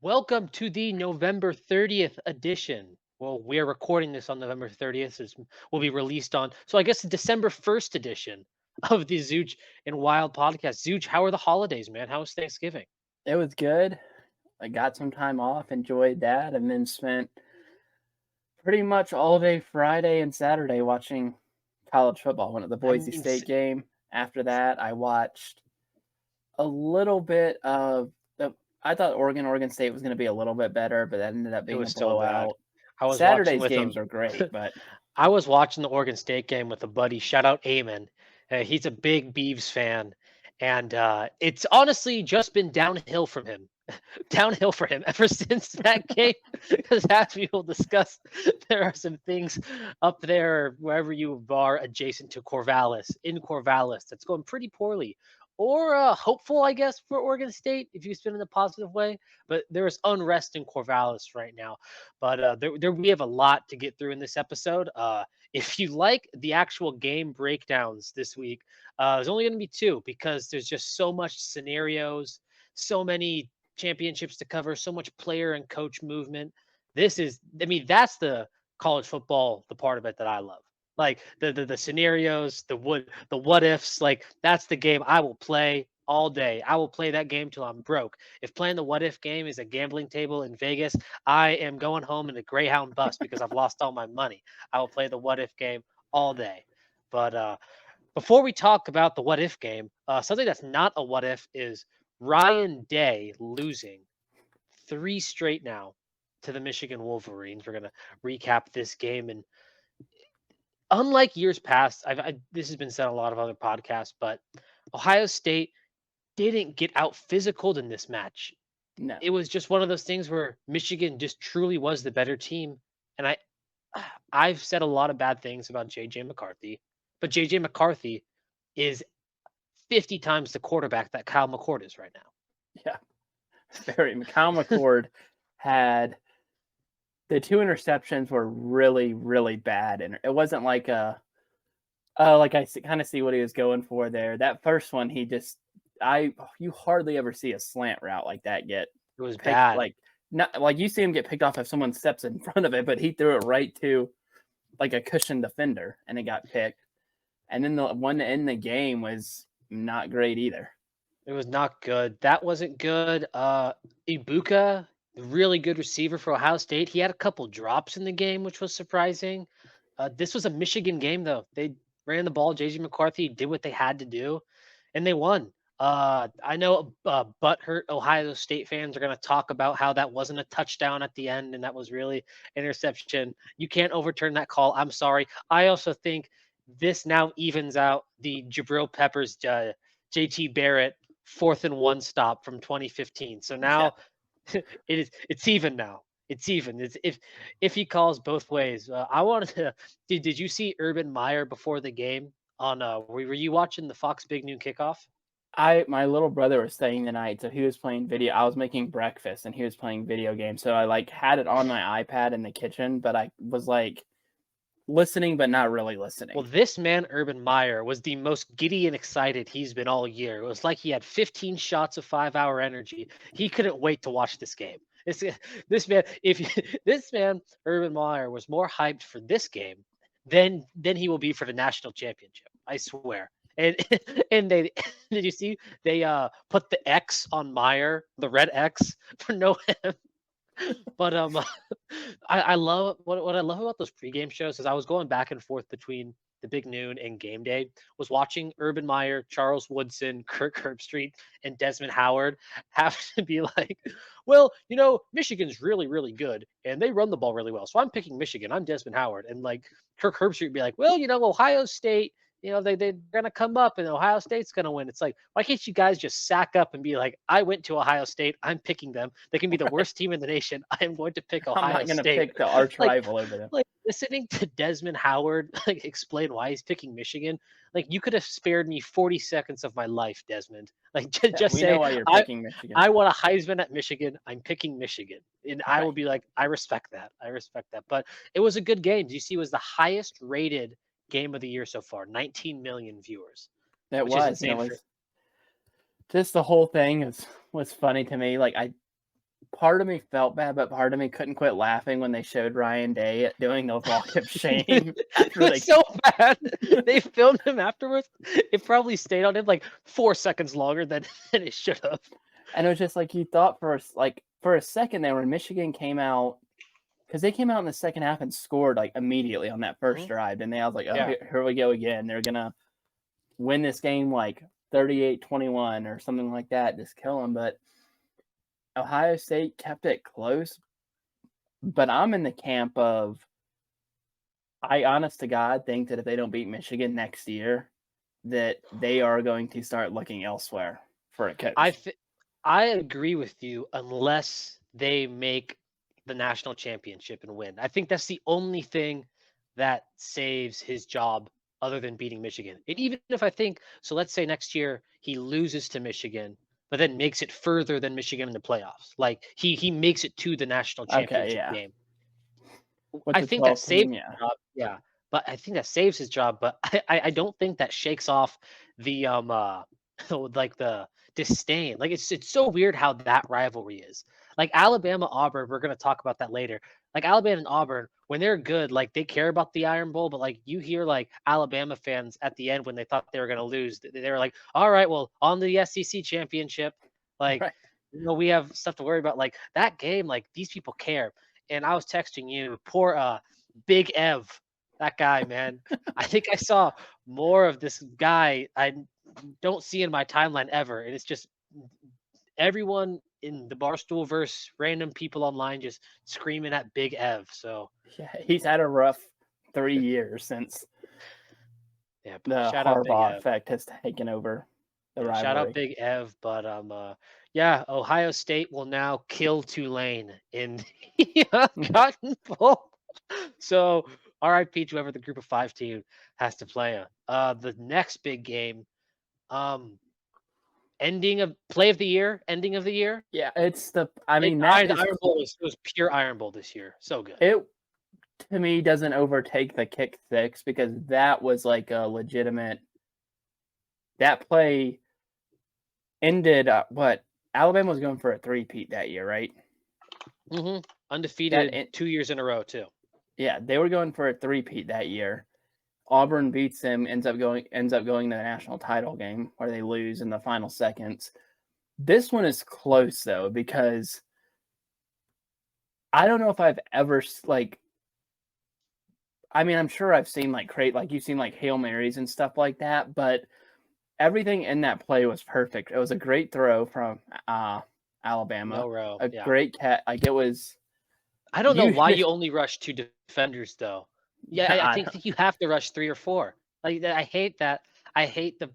Welcome to the November 30th edition. Well, we're recording this on November 30th. It will be released on, so I guess the December 1st edition of the Zooch and Wild podcast. Zooch, how are the holidays, man? How was Thanksgiving? It was good. I got some time off, enjoyed that, and then spent pretty much all day Friday and Saturday watching college football. Went to the I Boise mean, State game. After that, I watched a little bit of the. I thought Oregon State was going to be a little bit better, but that ended up it being a was so bad. blowout. I was watching Saturday's with games him. are great, but I was watching the Oregon State game with a buddy. Shout out Eamon. He's a big Beavs fan, and it's honestly just been downhill from him. Downhill for him ever since that game. Because as we will discuss, there are some things up there wherever you are adjacent to Corvallis, in Corvallis, that's going pretty poorly. Or hopeful, I guess, for Oregon State if you spin in a positive way. But there is unrest in Corvallis right now. But we have a lot to get through in this episode. If you like the actual game breakdowns this week, there's only going to be two because there's just so much scenarios, so many championships to cover, so much player and coach movement. That's the college football, the part of it that I love. Like the scenarios, the what ifs, like that's the game I will play all day. I will play that game till I'm broke. If playing the what if game is a gambling table in Vegas, I am going home in a Greyhound bus because I've lost all my money. I will play the what if game all day. But before we talk about the what if game, something that's not a what if is Ryan Day losing three straight now to the Michigan Wolverines. We're going to recap this game. And unlike years past, this has been said on a lot of other podcasts, but Ohio State didn't get out physicaled in this match. no. It was just one of those things where Michigan just truly was the better team. And I've said a lot of bad things about JJ McCarthy, but JJ McCarthy is 50 times the quarterback that Kyle McCord is right now. Yeah, very. Kyle McCord had the two interceptions were really, really bad, and it wasn't like like I kind of see what he was going for there. That first one, you hardly ever see a slant route like that get It was picked. bad. Like not like you see him get picked off if someone steps in front of it, but he threw it right to like a cushioned defender, and it got picked. And then the one to end the game was not great either. It was not good. That wasn't good. Ibuka, really good receiver for Ohio State. He had a couple drops in the game, which was surprising. This was a Michigan game, though. They ran the ball. JJ McCarthy did what they had to do, and they won. I know butthurt Ohio State fans are going to talk about how that wasn't a touchdown at the end and that was really interception. You can't overturn that call. I'm sorry. I also think this now evens out the Jabril Peppers, JT Barrett 4th and 1 stop from 2015. So Yeah. now it's even now. It's even. It's if he calls both ways. I wanted to. Did you see Urban Meyer before the game on? Were you watching the Fox Big Noon kickoff? My little brother was staying the night, so he was playing video. I was making breakfast and he was playing video games. So I like had it on my iPad in the kitchen, but I was like listening but not really listening. Well, this man, Urban Meyer, was the most giddy and excited he's been all year. It was like he had 15 shots of 5-hour energy. He couldn't wait to watch this game. This man, this man, Urban Meyer, was more hyped for this game than he will be for the national championship. I swear. And and they did you see they put the X on Meyer, the red X for no him. But I love what I love about those pregame shows is I was going back and forth between the Big Noon and Game Day. Was watching Urban Meyer, Charles Woodson, Kirk Herbstreit, and Desmond Howard have to be like, well, Michigan's really really good and they run the ball really well, so I'm picking Michigan. I'm Desmond Howard, and like Kirk Herbstreit be like, well, Ohio State. They're gonna come up and Ohio State's gonna win. It's like, why can't you guys just sack up and be like, I went to Ohio State, I'm picking them. They can be the worst team in the nation. I am going to pick I'm Ohio not going to State. pick the arch Like, rival over them. like listening to Desmond Howard like explain why he's picking Michigan. Like you could have spared me 40 seconds of my life, Desmond. Like Yeah, just we know say why you're I picking Michigan. I want a Heisman at Michigan. I'm picking Michigan. And I will Right. be like, I respect that. I respect that. But it was a good game. Do you see it was the highest rated game of the year so far? 19 million viewers, That which is was, and it insane for was just the whole thing was funny to me. Like part of me felt bad, but part of me couldn't quit laughing when they showed Ryan Day doing the walk of shame It after was so bad. They filmed him afterwards. It probably stayed on him like 4 seconds longer than it should have. and it was just like you thought for a second there when Michigan came out, because they came out in the second half and scored like immediately on that first drive, and I was like, oh, Yeah. here we go again. They're gonna win this game like 38-21 or something like that, just kill them. But Ohio State kept it close. But I'm in the camp of, I honest to God think that if they don't beat Michigan next year, that they are going to start looking elsewhere for a coach. I agree with you unless they make the national championship and win. I think that's the only thing that saves his job other than beating Michigan. And even if I think so, let's say next year he loses to Michigan, but then makes it further than Michigan in the playoffs. Like he makes it to the national championship game. With I the think that 12 saves team, his job. Yeah. But I think that saves his job. But I don't think that shakes off the like the disdain. Like it's so weird how that rivalry is. Like Alabama Auburn, we're gonna talk about that later. Like Alabama and Auburn, when they're good, like they care about the Iron Bowl, but like you hear like Alabama fans at the end when they thought they were gonna lose, they were like, all right, well, on the SEC championship, like Right. we have stuff to worry about. Like that game, like these people care. And I was texting you, poor Big Ev, that guy, man. I think I saw more of this guy I don't see in my timeline ever. And it's just everyone in the Barstool verse, random people online just screaming at Big Ev. So yeah, he's had a rough 3 years since yeah, the shout out Big Harbaugh Ev. effect has taken over the rivalry. Shout out Big Ev, but yeah, Ohio State will now kill Tulane in the Cotton Bowl. So RIP to whoever the group of 5 team has to play. The next big game, ending of play of the year, ending of the year. Yeah, it's the. I mean, The that Iron Bowl was pure Iron Bowl this year. So good. It to me doesn't overtake the kick six because that was like a legitimate. That play ended what Alabama was going for a three-peat that year, right? Mm-hmm. Undefeated 2 years in a row too. Yeah, they were going for a three-peat that year. Auburn beats them, ends up going to the national title game where they lose in the final seconds. This one is close though because I don't know if I've ever like. I mean, I'm sure I've seen like you've seen like Hail Marys and stuff like that, but everything in that play was perfect. It was a great throw from Alabama. Milroe, great cat. Like it was. I don't know why you only rush 2 defenders though. Yeah, I think you have to rush 3 or 4. Like I hate that. I hate the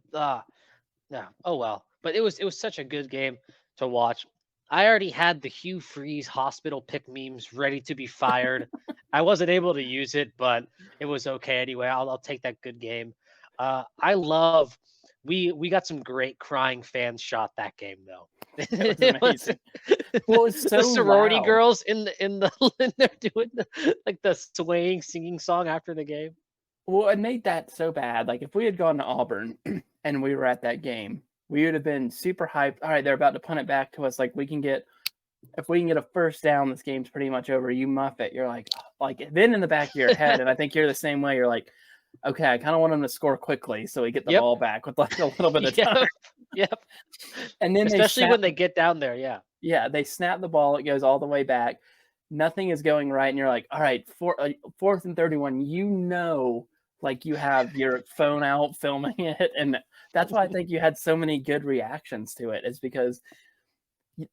no. Oh well. But it was such a good game to watch. I already had the Hugh Freeze hospital pick memes ready to be fired. I wasn't able to use it, but it was okay anyway. I'll take that good game. I love we got some great crying fans shot that game though. It was amazing. Well, it's so the sorority loud. girls in they're doing the swaying singing song after the game. Well, it made that so bad. Like if we had gone to Auburn and we were at that game, we would have been super hyped. All right, they're about to punt it back to us. Like if we can get a first down, this game's pretty much over. You muff it. You're like then in the back of your head, and I think you're the same way. You're like, okay, I kind of want them to score quickly so we get the ball back with like a little bit of time. Yep. And then especially when they get down there, yeah. Yeah, they snap the ball. It goes all the way back. Nothing is going right, and you're like, all right, 4th and 31. You know, like you have your phone out filming it, and that's why I think you had so many good reactions to it. Is because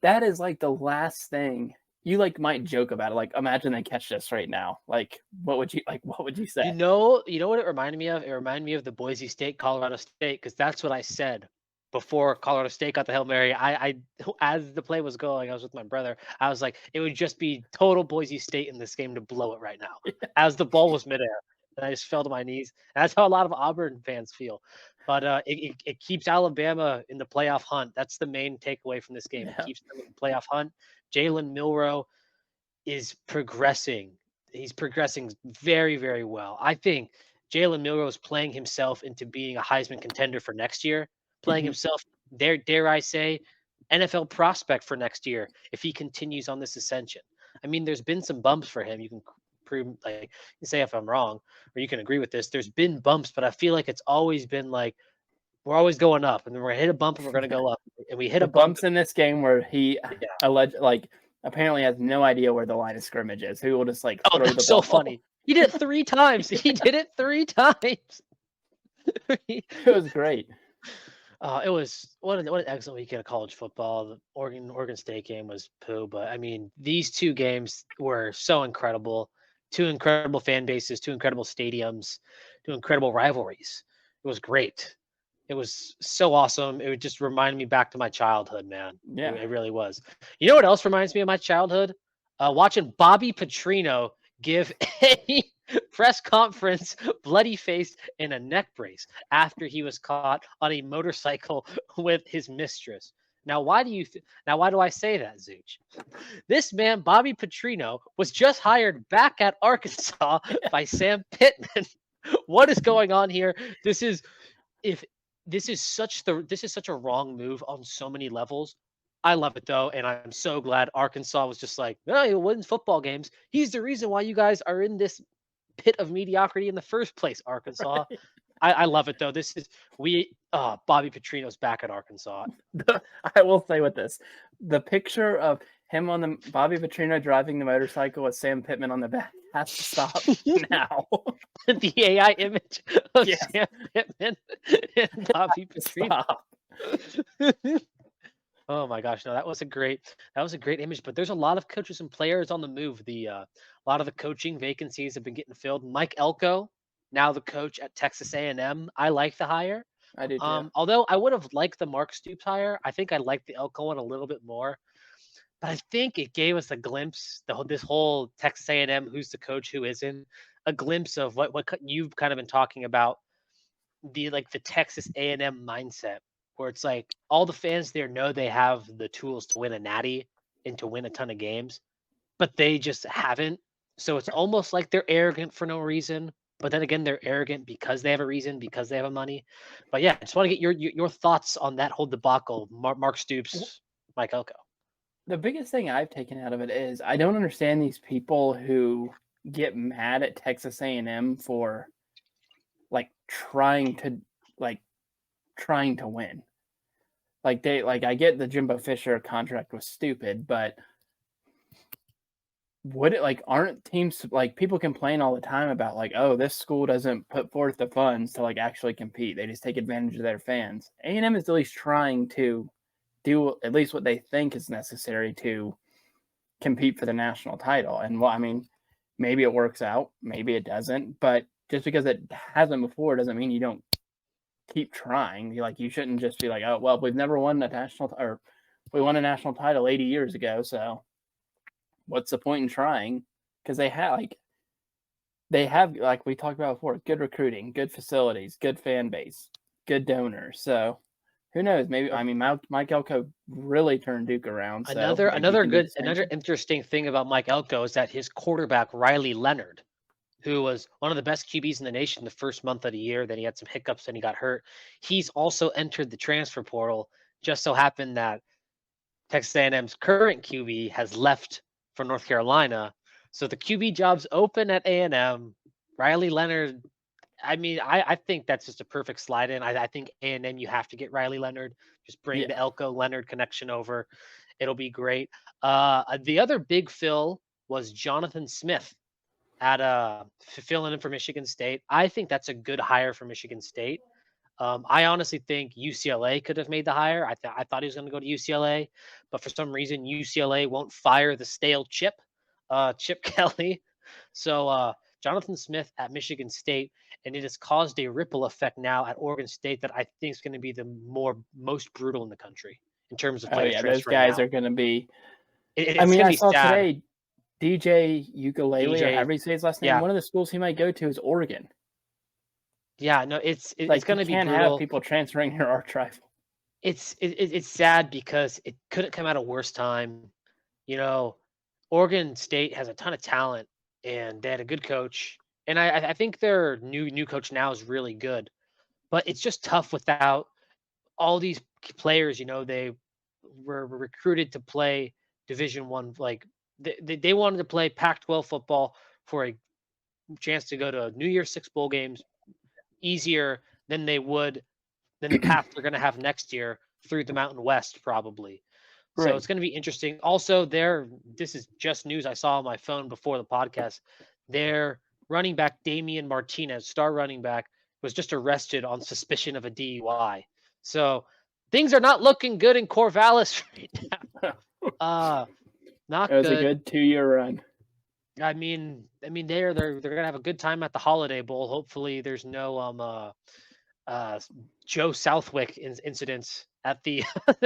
that is like the last thing you like might joke about it. Like, imagine they catch this right now. Like, what would you say? You know what it reminded me of? It reminded me of the Boise State, Colorado State, because that's what I said before Colorado State got the Hail Mary. I as the play was going, I was with my brother. I was like, it would just be total Boise State in this game to blow it right now. As the ball was midair, and I just fell to my knees. And that's how a lot of Auburn fans feel. But it keeps Alabama in the playoff hunt. That's the main takeaway from this game. Yeah. It keeps them in the playoff hunt. Jalen Milroe is progressing. He's progressing very, very well. I think Jalen Milroe is playing himself into being a Heisman contender for next year. Playing himself, dare I say, NFL prospect for next year if he continues on this ascension. I mean, there's been some bumps for him. You can prove, like, you can say if I'm wrong, or you can agree with this. There's been bumps, but I feel like it's always been like we're always going up, and then we're gonna hit a bump, and we're gonna go up, and we hit The a bump. bumps in this game where he apparently has no idea where the line of scrimmage is. He will just like Oh, throw the that's so ball. funny. He did it 3 times. He did it 3 times. It was great. It was what an excellent weekend of college football. The Oregon State game was poo, but I mean these 2 games were so incredible. 2 incredible fan bases, 2 incredible stadiums, 2 incredible rivalries. It was great. It was so awesome. It would just remind me back to my childhood, man. Yeah. It really was. You know what else reminds me of my childhood? Watching Bobby Petrino give a press conference, bloody face, and a neck brace after he was caught on a motorcycle with his mistress. Now, why do I say that, Zooch? This man, Bobby Petrino, was just hired back at Arkansas by Sam Pittman. What is going on here? This is such a wrong move on so many levels. I love it though, and I'm so glad Arkansas was just like, no, he wins football games. He's the reason why you guys are in this pit of mediocrity in the first place, Arkansas. Right. I love it though. Bobby Petrino's back at Arkansas. I will say with this, the picture of him on the Bobby Petrino driving the motorcycle with Sam Pittman on the back has to stop now. The AI image of Yes. Sam Pittman and Bobby Petrino. Oh my gosh, no, that was a great image. But there's a lot of coaches and players on the move. A lot of the coaching vacancies have been getting filled. Mike Elko, now the coach at Texas A&M. I like the hire. I do too. Although I would have liked the Mark Stoops hire, I think I liked the Elko one a little bit more. But I think it gave us a glimpse, this whole Texas A&M, who's the coach, who isn't, a glimpse of what you've kind of been talking about, the Texas A&M mindset, where it's like all the fans there know they have the tools to win a natty and to win a ton of games, but they just haven't. So it's almost like they're arrogant for no reason. But then again, they're arrogant because they have a reason, because they have a money. But yeah, I just want to get your thoughts on that whole debacle, Mark Stoops, Mike Elko. The biggest thing I've taken out of it is I don't understand these people who get mad at Texas A&M for trying to win. I get the Jimbo Fisher contract was stupid, but aren't teams people complain all the time about oh, this school doesn't put forth the funds to actually compete. They just take advantage of their fans. A&M is at least trying to do at least what they think is necessary to compete for the national title. And well, I mean, maybe it works out, maybe it doesn't, but just because it hasn't before doesn't mean you don't keep trying. You shouldn't just be oh, well, we've never won we won a national title 80 years ago, so what's the point in trying? Because they have we talked about before, good recruiting, good facilities, good fan base, good donors. So who knows? Maybe Mike Elko really turned Duke around. Another interesting thing about Mike Elko is that his quarterback Riley Leonard, who was one of the best QBs in the nation the first month of the year, then he had some hiccups and he got hurt. He's also entered the transfer portal. Just so happened that Texas A&M's current QB has left for North Carolina, so the QB job's open at A&M. Riley Leonard. I mean, I think that's just a perfect slide in. I think A&M, you have to get Riley Leonard. Just bring the Elko Leonard connection over. It'll be great. The other big fill was Jonathan Smith at filling in for Michigan State. I think that's a good hire for Michigan State. I honestly think UCLA could have made the hire. I thought he was going to go to UCLA, but for some reason UCLA won't fire the stale Chip Kelly. So Jonathan Smith at Michigan State, and it has caused a ripple effect now at Oregon State that I think is going to be the most brutal in the country in terms of players. Those guys are going to be. I saw sad. Today, DJ Ukulele, or however you say his last name. Yeah. One of the schools he might go to is Oregon. Yeah, no, it's going to be brutal. You can't have people transferring your arch rival. It's sad because it couldn't come at a worse time. Oregon State has a ton of talent, and they had a good coach. And I think their new coach now is really good. But it's just tough without all these players. They were recruited to play Division One. Like they wanted to play Pac-12 football for a chance to go to New Year's Six bowl games easier than they would than the path they're going to have next year through the Mountain West, probably. So Right. it's going to be interesting. Also, this is just news I saw on my phone before the podcast. Their running back, Damian Martinez, star running back, was just arrested on suspicion of a DUI. So things are not looking good in Corvallis right now. Not It was a good. good 2-year run. I mean, they're gonna have a good time at the Holiday Bowl. Hopefully, there's no Joe Southwick incidents at the at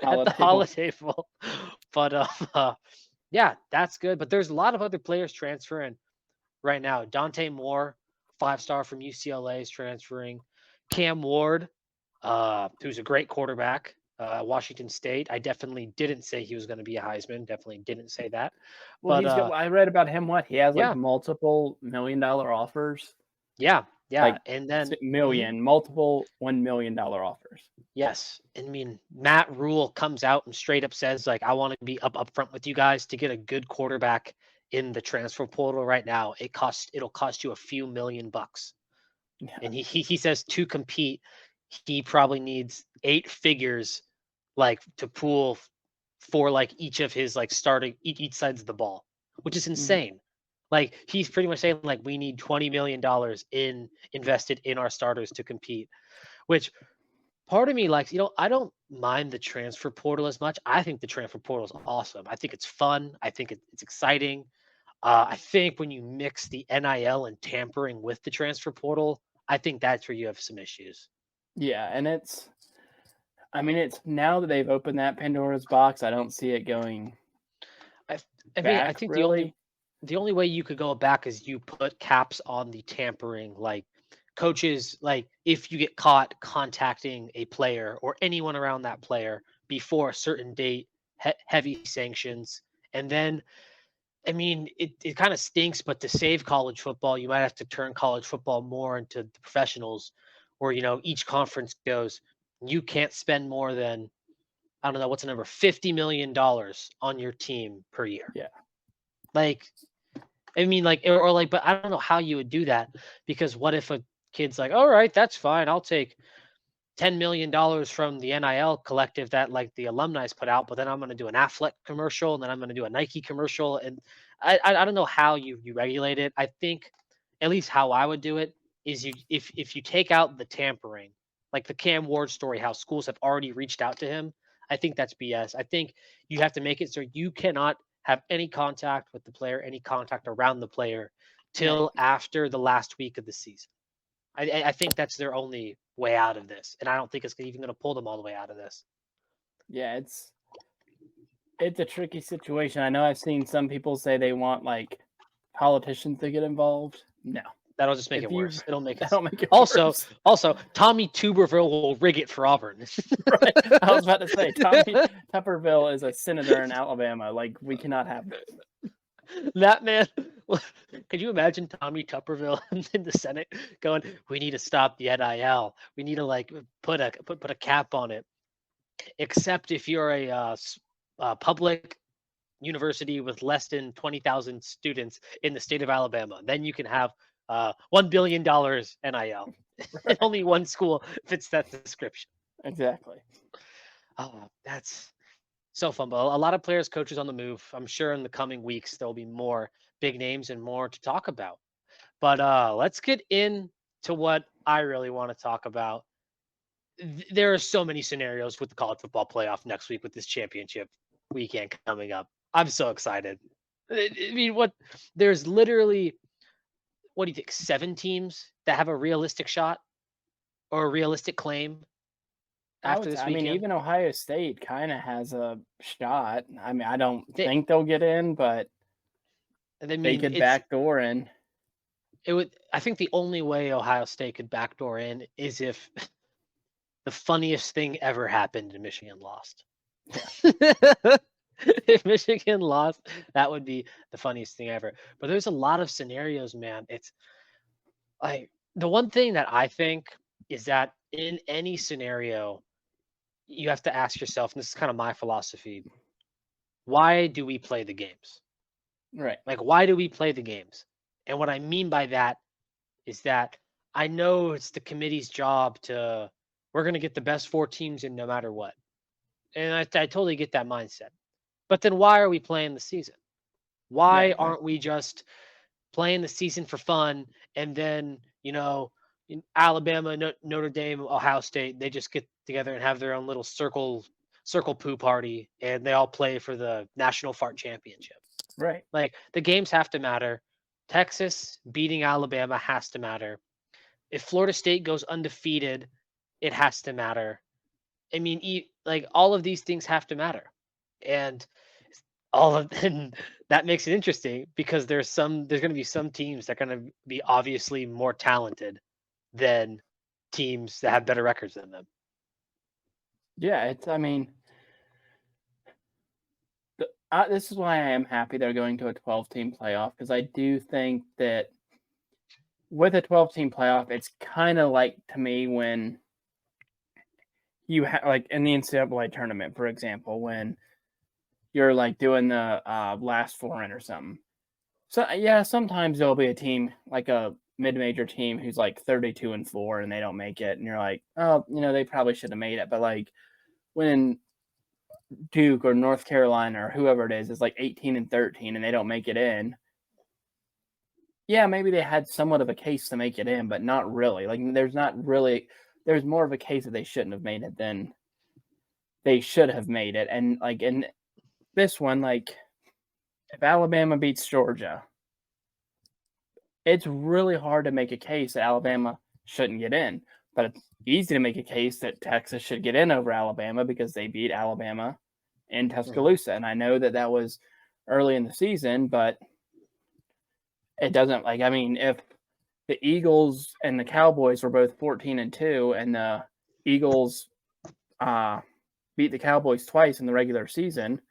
the Holiday Bowl. But yeah, that's good. But there's a lot of other players transferring right now. Dante Moore, 5-star from UCLA, is transferring. Cam Ward, who's a great quarterback, Washington State. I definitely didn't say he was going to be a Heisman. Definitely didn't say that. Well, But I read about him. He has yeah, multiple $1 million offers. yeah, Like and then multiple $1 million offers. yes, I mean Matt Rule comes out and straight up says like, I want to be up front with you guys to get a good quarterback in the transfer portal right now. It'll cost you a few $1,000,000. Yeah. And he says to compete, he probably needs 8 figures like to pool for like each of his like starting each sides of the ball, which is insane. Like he's pretty much saying like we need $20 million invested in our starters to compete, which part of me likes, I don't mind the transfer portal as much. I think the transfer portal is awesome. I think it's fun. I think it's exciting. I think when you mix the NIL and tampering with the transfer portal, I think that's where you have some issues. Yeah, and it's now that they've opened that Pandora's box, I don't see it going. I think really. The only way you could go back is you put caps on the tampering, like coaches, like if you get caught contacting a player or anyone around that player before a certain date, heavy sanctions. And then, I mean, it kind of stinks, but to save college football, you might have to turn college football more into the professionals where, each conference goes, you can't spend more than, I don't know, what's the number, $50 million on your team per year. Yeah. Like, I mean, like, or like, but I don't know how you would do that, because what if a kid's like, all right, that's fine. I'll take $10 million from the NIL collective that like the alumni's put out, but then I'm going to do an Affleck commercial and then I'm going to do a Nike commercial. And I don't know how you regulate it. I think at least how I would do it is if you take out the tampering, like the Cam Ward story, how schools have already reached out to him. I think that's BS. I think you have to make it so you cannot have any contact with the player, any contact around the player till after the last week of the season. I think that's their only way out of this, and I don't think it's even going to pull them all the way out of this. Yeah, it's a tricky situation. I know I've seen some people say they want like politicians to get involved. No, that'll just make it worse. It'll make it worse. Also, Tommy Tuberville will rig it for Auburn. Right. I was about to say Tommy Tuberville is a senator in Alabama. Like, we cannot have this. That man. Could you imagine Tommy Tuberville in the Senate going, "We need to stop the NIL. We need to like put a cap on it." Except if you're a public university with less than 20,000 students in the state of Alabama, then you can have $1 billion NIL. And only one school fits that description. Exactly. Oh, that's so fun. But a lot of players, coaches on the move. I'm sure in the coming weeks there'll be more big names and more to talk about. But let's get into what I really want to talk about. There are so many scenarios with the college football playoff next week with this championship weekend coming up. I'm so excited. I mean, there's literally, what do you think, 7 teams that have a realistic shot or a realistic claim after this weekend? I mean, even Ohio State kind of has a shot. I mean, I don't think they'll get in, but they could backdoor in. I think the only way Ohio State could backdoor in is if the funniest thing ever happened and Michigan lost. If Michigan lost, that would be the funniest thing ever. But there's a lot of scenarios, man. It's like the one thing that I think is that in any scenario, you have to ask yourself, and this is kind of my philosophy, why do we play the games? Right. Like, why do we play the games? And what I mean by that is that I know it's the committee's job to, we're going to get the best 4 teams in no matter what. And I totally get that mindset. But then why are we playing the season? Yeah. Why aren't we just playing the season for fun and then, in Alabama, Notre Dame, Ohio State, they just get together and have their own little circle poo party and they all play for the National Fart Championship. Right. Like, the games have to matter. Texas beating Alabama has to matter. If Florida State goes undefeated, it has to matter. I mean, like, all of these things have to matter, and all of them, that makes it interesting because there's going to be some teams that are going to be obviously more talented than teams that have better records than them. Yeah, I mean, this is why I am happy they're going to a 12-team playoff, because I do think that with a 12-team playoff, it's kind of like, to me, when you have, like, in the NCAA tournament, for example, when you're like doing the last four in or something. So yeah, sometimes there'll be a team, like a mid-major team, who's like 32-4 and they don't make it, and you're like, oh, they probably should have made it. But like when Duke or North Carolina or whoever it is like 18-13 and they don't make it in, yeah, maybe they had somewhat of a case to make it in, but not really. Like, there's more of a case that they shouldn't have made it than they should have made it. And like in this one, like, if Alabama beats Georgia, it's really hard to make a case that Alabama shouldn't get in, but it's easy to make a case that Texas should get in over Alabama because they beat Alabama in Tuscaloosa. And I know that was early in the season, but it doesn't, like, I mean, if the Eagles and the Cowboys were both 14-2 and the Eagles beat the Cowboys twice in the regular season,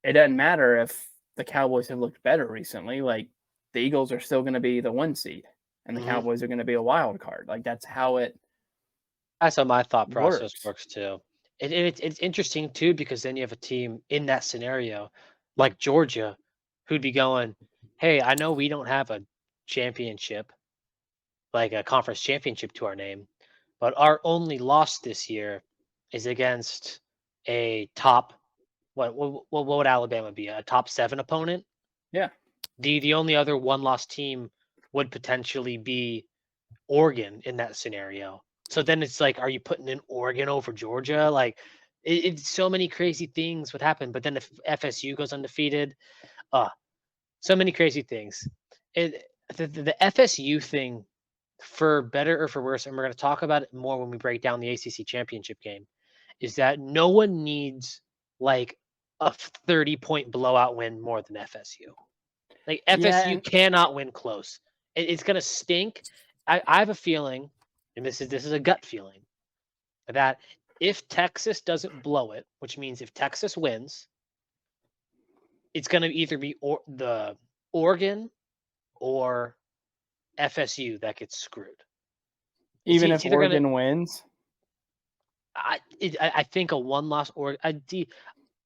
it doesn't matter if the Cowboys have looked better recently. Like, the Eagles are still going to be the 1 seed and the Cowboys are going to be a wild card. Like, that's how my thought process works too. It's interesting too, because then you have a team in that scenario like Georgia who'd be going, hey, I know we don't have a championship, like a conference championship to our name, but our only loss this year is against a top, what would Alabama be? A top 7 opponent? Yeah. The only other one-loss team would potentially be Oregon in that scenario. So then it's like, are you putting in Oregon over Georgia? Like, it's so many crazy things would happen. But then if FSU goes undefeated, so many crazy things. The FSU thing, for better or for worse, and we're going to talk about it more when we break down the ACC championship game, is that no one needs like a 30-point blowout win more than FSU. Like, FSU cannot win close. It's going to stink. I have a feeling, and this is a gut feeling, that if Texas doesn't blow it, which means if Texas wins, it's going to either be the Oregon or FSU that gets screwed. Even if Oregon wins? I think a one-loss Oregon.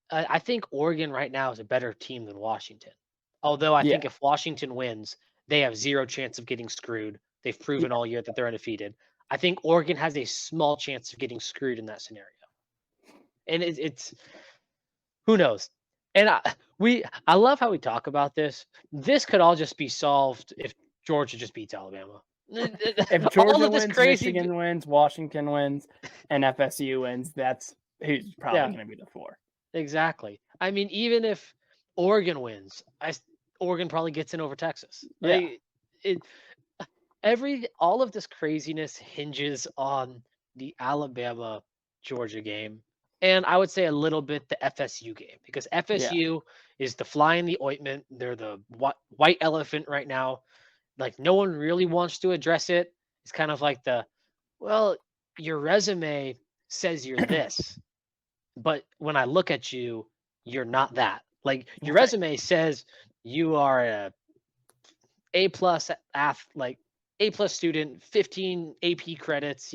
I think Oregon right now is a better team than Washington. Although I think if Washington wins, they have zero chance of getting screwed. They've proven all year that they're undefeated. I think Oregon has a small chance of getting screwed in that scenario. And it's who knows? And I love how we talk about this. This could all just be solved if Georgia just beats Alabama. If Georgia wins, Michigan wins, Washington wins, and FSU wins, that's who's probably going to be the 4. Exactly. I mean, even if Oregon wins, Oregon probably gets in over Texas. Like, all of this craziness hinges on the Alabama Georgia game, and I would say a little bit the FSU game, because FSU is the fly in the ointment. They're the white elephant right now. Like, no one really wants to address it. It's kind of like your resume says you're this, but when I look at you, you're not that. Like, your resume says you are A+ student, 15 AP credits,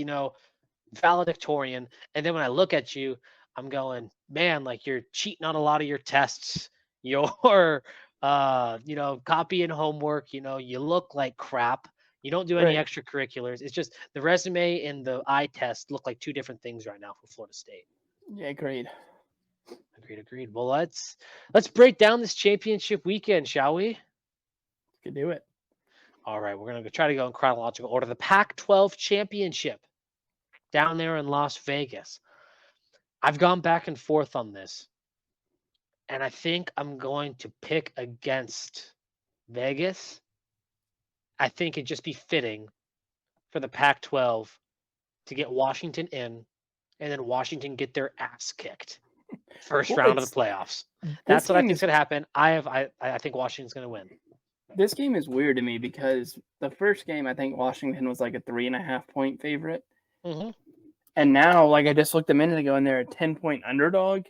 valedictorian. And then when I look at you, I'm going, man, like you're cheating on a lot of your tests. You're, copying homework. You look like crap. You don't do any Right. extracurriculars. It's just the resume and the eye test look like two different things right now for Florida State. Yeah, agreed. Agreed. Well, let's break down this championship weekend, shall we? Could do it. All right, we're gonna try to go in chronological order. The Pac-12 championship down there in Las Vegas. I've gone back and forth on this, and I think I'm going to pick against Vegas. I think it'd just be fitting for the Pac-12 to get Washington in, and then Washington get their ass kicked first Well, round of the playoffs. this That's what I game think's is gonna happen. I think Washington's gonna win. this game is weird to me because the first game I think Washington was like a 3.5-point favorite. hmm And now, like I just looked a minute ago, and they're a 10-point underdog.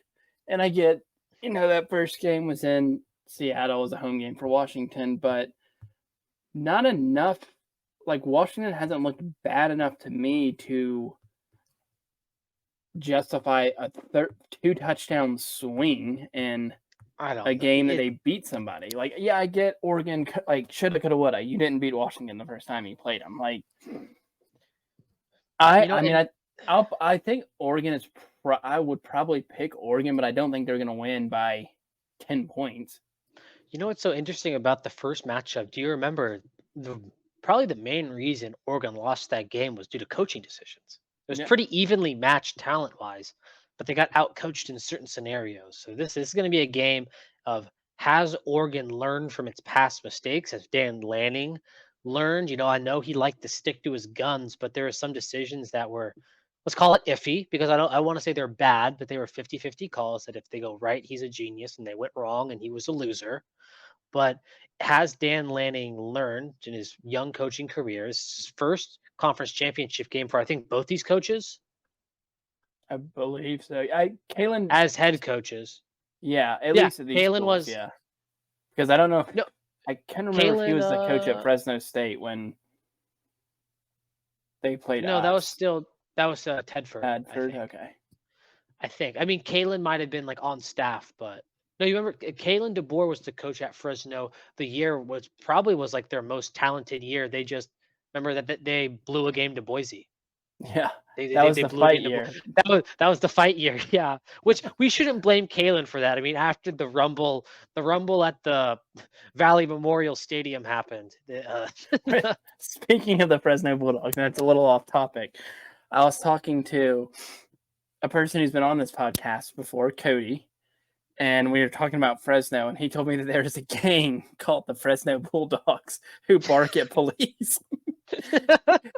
And I get, that first game was in Seattle as a home game for Washington, but not enough. Like Washington hasn't looked bad enough to me to justify a 2-touchdown swing in I don't a know. game that they beat somebody. Like, yeah, I get Oregon, like, shoulda, coulda, woulda. You didn't beat Washington the first time you played them. Like, I think Oregon is. I would probably pick Oregon, but I don't think they're going to win by 10 points. You know what's so interesting about the first matchup? Do you remember probably the main reason Oregon lost that game was due to coaching decisions. It was Yep. pretty evenly matched talent-wise, but they got outcoached in certain scenarios. So this is going to be a game of, has Oregon learned from its past mistakes? Has Dan Lanning learned? I know he liked to stick to his guns, but there are some decisions that were, let's call it iffy, because I want to say they're bad, but they were 50-50 calls that if they go right, he's a genius, and they went wrong and he was a loser. But has Dan Lanning learned in his young coaching career, his first conference championship game for I think both these coaches I believe so. Kalen, as head coaches? yeah, at Yeah, least at these Kalen schools, was yeah. Because I don't know. no I can't remember if he Kalen. was the coach at Fresno State when they played No, us. that was Tedford. Tadford, okay. I think. I mean, Kalen might have been like on staff, but no, you remember Kalen DeBoer was the coach at Fresno. The year was like their most talented year. They just remember that they blew a game to Boise. Yeah, They that was they the blew a fight game to year. that was the fight year, yeah. Which we shouldn't blame Kalen for that. I mean, after the rumble at the Valley Memorial Stadium happened. Speaking of the Fresno Bulldogs, that's a little off topic. I was talking to a person who's been on this podcast before, Cody, and we were talking about Fresno, and he told me that there's a gang called the Fresno Bulldogs who bark at police.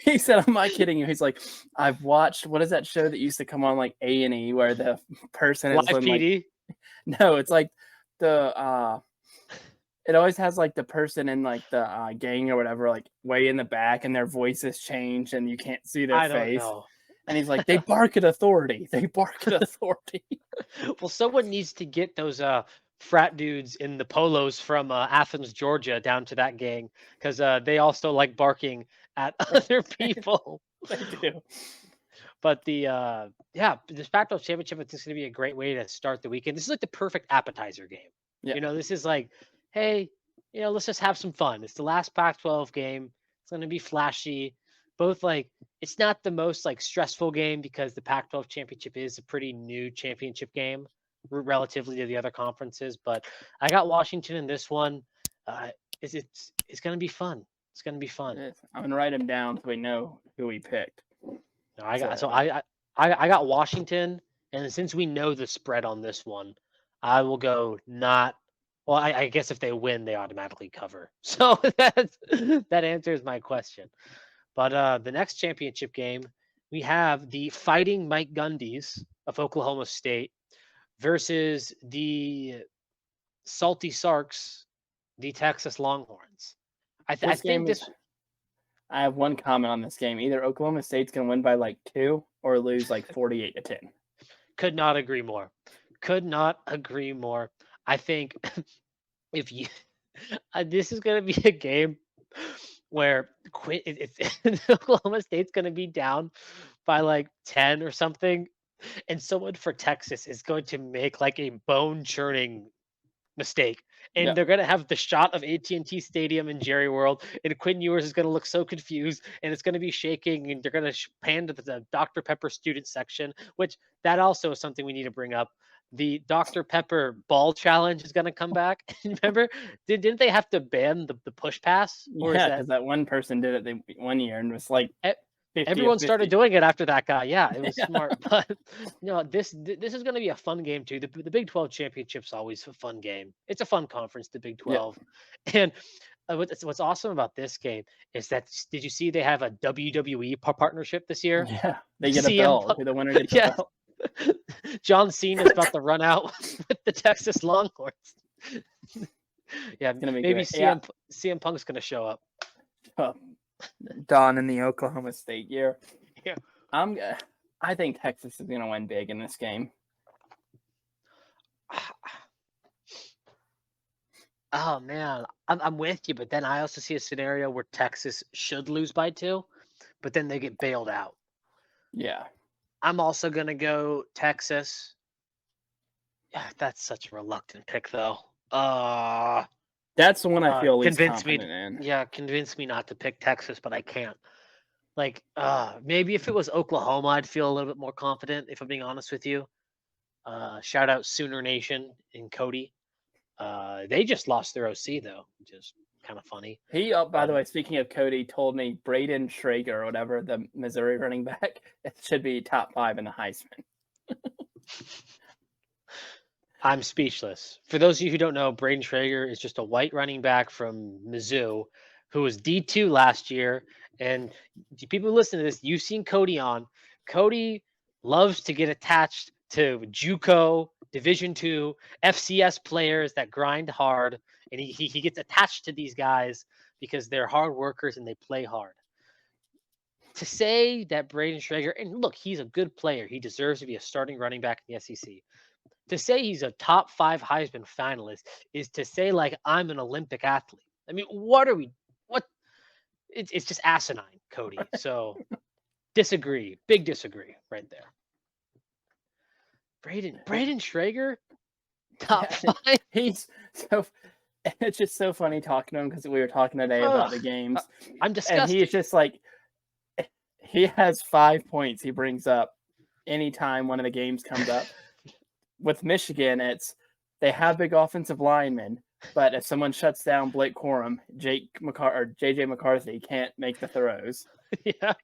He said, "I'm not kidding you." He's like, "I've watched, what is that show that used to come on like A&E where the person is Live PD. no, it's like the it always has like the person in like the gang or whatever, like way in the back, and their voices change and you can't see their I don't face." know. And he's like, "They bark at authority. They bark at authority." Well, someone needs to get those frat dudes in the polos from Athens, Georgia, down to that gang, because they also like barking at other people. They do. But this Pac-12 championship, I think, is going to be a great way to start the weekend. This is like the perfect appetizer game. Yeah. This is like, hey, let's just have some fun. It's the last Pac-12 game. It's going to be flashy. Both like, it's not the most like stressful game because the Pac-12 championship is a pretty new championship game relatively to the other conferences. But I got Washington in this one. It's going to be fun. It's going to be fun. I'm gonna write him down so we know who we picked. No, I got Washington, and since we know the spread on this one, I will go not. Well, I guess if they win, they automatically cover. So that answers my question. But the next championship game, we have the Fighting Mike Gundys of Oklahoma State versus the Salty Sarks, the Texas Longhorns. I think this. I have one comment on this game. Either Oklahoma State's gonna win by like 2 or lose like 48-10. Could not agree more. Could not agree more. I think if you, this is gonna be a game where Oklahoma State's gonna be down by like 10 or something, and someone for Texas is going to make like a bone churning mistake, and Yep. they're gonna have the shot of AT&T Stadium in Jerry World, and Quinn Ewers is gonna look so confused, and it's gonna be shaking, and they're gonna pan to the Dr. Pepper student section, which that also is something we need to bring up. The Dr. Pepper ball challenge is gonna come back. Remember, didn't they have to ban the push pass, or is Yeah, that because that one person did it one year and was like e- 50 of everyone started 50. doing it after that guy? Yeah, it was Yeah. smart, but this is gonna be a fun game too. The Big 12 championship's always a fun game. It's a fun conference, the Big Yeah. 12, and what's awesome about this game is that did you see they have a WWE partnership this year? Yeah. They get a CM belt. The winner gets a yes, belt. John Cena is about to run out with the Texas Longhorns. Yeah, It's gonna be maybe great. Yeah. CM Punk's gonna show up. Don in the Oklahoma State year. Yeah. I think Texas is gonna win big in this game. Oh man, I'm with you, but then I also see a scenario where Texas should lose by 2, but then they get bailed out. Yeah. I'm also gonna go Texas. Yeah, that's such a reluctant pick though. That's the one I feel least Convince me. confident in. Yeah, convince me not to pick Texas, but I can't. Like, maybe if it was Oklahoma, I'd feel a little bit more confident. If I'm being honest with you. Shout out Sooner Nation and Cody. They just lost their OC though, which is kind of funny. He, by the way, speaking of Cody, told me Braden Schrager or whatever, the Missouri running back, it should be top 5 in the Heisman. I'm speechless. For those of you who don't know, Braden Traeger is just a white running back from Mizzou who was D2 last year. And people who listen to this, you've seen Cody on. Cody loves to get attached to JUCO, Division II, FCS players that grind hard. And he gets attached to these guys because they're hard workers and they play hard. To say that Braden Traeger, and look, he's a good player. He deserves to be a starting running back in the SEC. To say he's a top 5 Heisman finalist is to say like I'm an Olympic athlete. I mean, what? It's just asinine, Cody. So disagree, big disagree right there. Braden Schrager, top 5. He's so. It's just so funny talking to him because we were talking today about the games. I'm disgusted. And he's just like, he has 5 points he brings up anytime one of the games comes up. With Michigan, they have big offensive linemen, but if someone shuts down Blake Corum, JJ McCarthy can't make the throws. Yeah.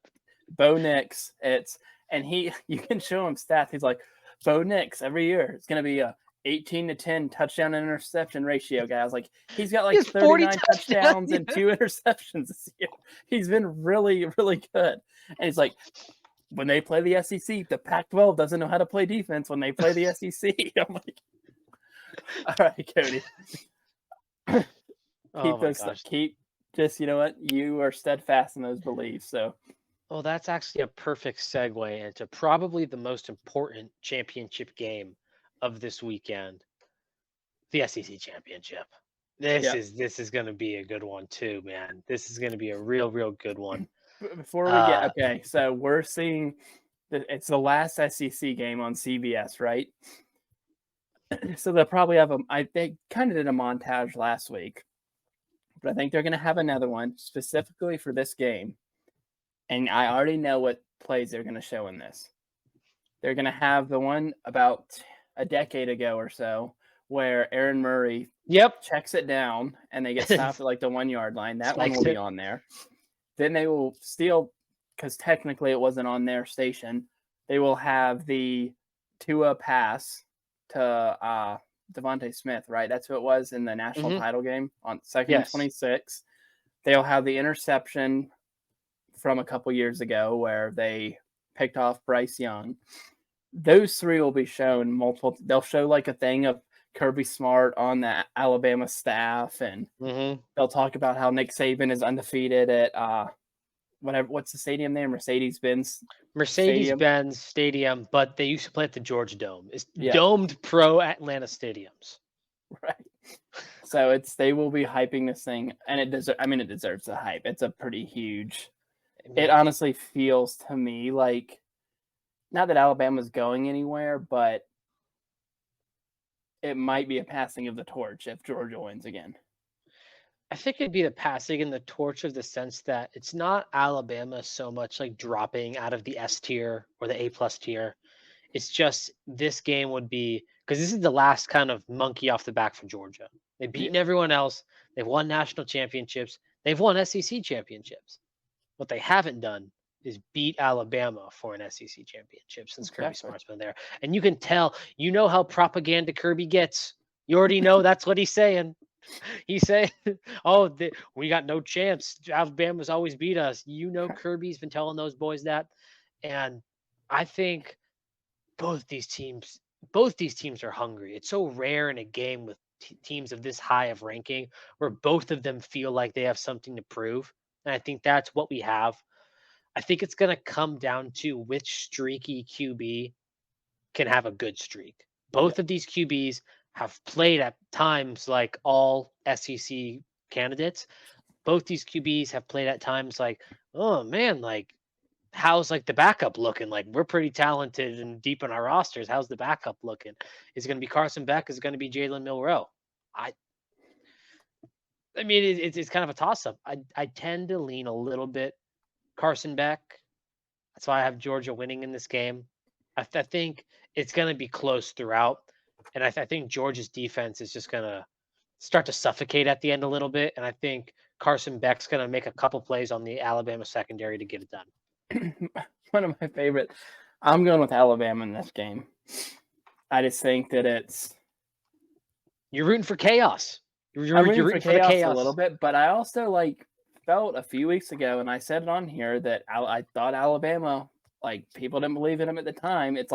Bo Nix, you can show him stats. He's like, Bo Nix every year it's going to be a 18-10 touchdown and interception ratio, guys. Like he's got like 39 touchdowns and 2 interceptions this year. He's been really, really good. And he's like, when they play the SEC, the Pac-12 doesn't know how to play defense when they play the SEC. I'm like, all right, Cody. You know what? You are steadfast in those beliefs. So, well, that's actually a perfect segue into probably the most important championship game of this weekend, the SEC championship. This is going to be a good one too, man. This is going to be a real good one. Before we so we're seeing it's the last SEC game on CBS, right? So they'll probably have they kind of did a montage last week, but I think they're going to have another one specifically for this game. And I already know what plays they're going to show in this. They're going to have the one about a decade ago or so where Aaron Murray checks it down and they get stopped at like the 1 yard line. That one will be on there. Then they will steal, because technically it wasn't on their station. They will have the Tua pass to Devontae Smith, right? That's who it was in the national title game on 2nd and 26. They'll have the interception from a couple years ago where they picked off Bryce Young. Those 3 will be shown multiple. They'll show like a thing of Kirby Smart on the Alabama staff, and they'll talk about how Nick Saban is undefeated at what's the stadium name? Mercedes-Benz Stadium, but they used to play at the Georgia Dome. It's domed pro Atlanta stadiums. Right. So they will be hyping this thing, and it deserves the hype. It's a pretty huge. It honestly feels to me like not that Alabama's going anywhere, but it might be a passing of the torch if Georgia wins again. I think it'd be the passing in the torch of the sense that it's not Alabama so much like dropping out of the S tier or the A+ tier. It's just this game would be because this is the last kind of monkey off the back for Georgia. They've Yeah. beaten everyone else. They've won national championships. They've won SEC championships. What they haven't done is beat Alabama for an SEC championship since Kirby Exactly. Smart's been there. And you can tell, you know how propaganda Kirby gets. You already know that's what he's saying. He's saying, "Oh, we got no chance. Alabama's always beat us." You know, Kirby's been telling those boys that, and I think both these teams, both these teams are hungry. It's so rare in a game with teams of this high of ranking where both of them feel like they have something to prove, and I think that's what we have. I think it's going to come down to which streaky QB can have a good streak. Yeah. Both of these QBs have played at times like all SEC candidates. Both these QBs have played at times like, oh man, like how's like the backup looking? Like we're pretty talented and deep in our rosters. How's the backup looking? Is it going to be Carson Beck? Is it going to be Jalen Milroe? I mean, it's kind of a toss up. I tend to lean a little bit Carson Beck. That's why I have Georgia winning in this game. I think it's going to be close throughout, and I think Georgia's defense is just going to start to suffocate at the end a little bit, and I think Carson Beck's going to make a couple plays on the Alabama secondary to get it done. One of my favorite. I'm going with Alabama in this game. I just think that you're rooting for chaos. I'm rooting for chaos a little bit, but I also felt a few weeks ago, and I said it on here that I thought Alabama, people didn't believe in them at the time. It's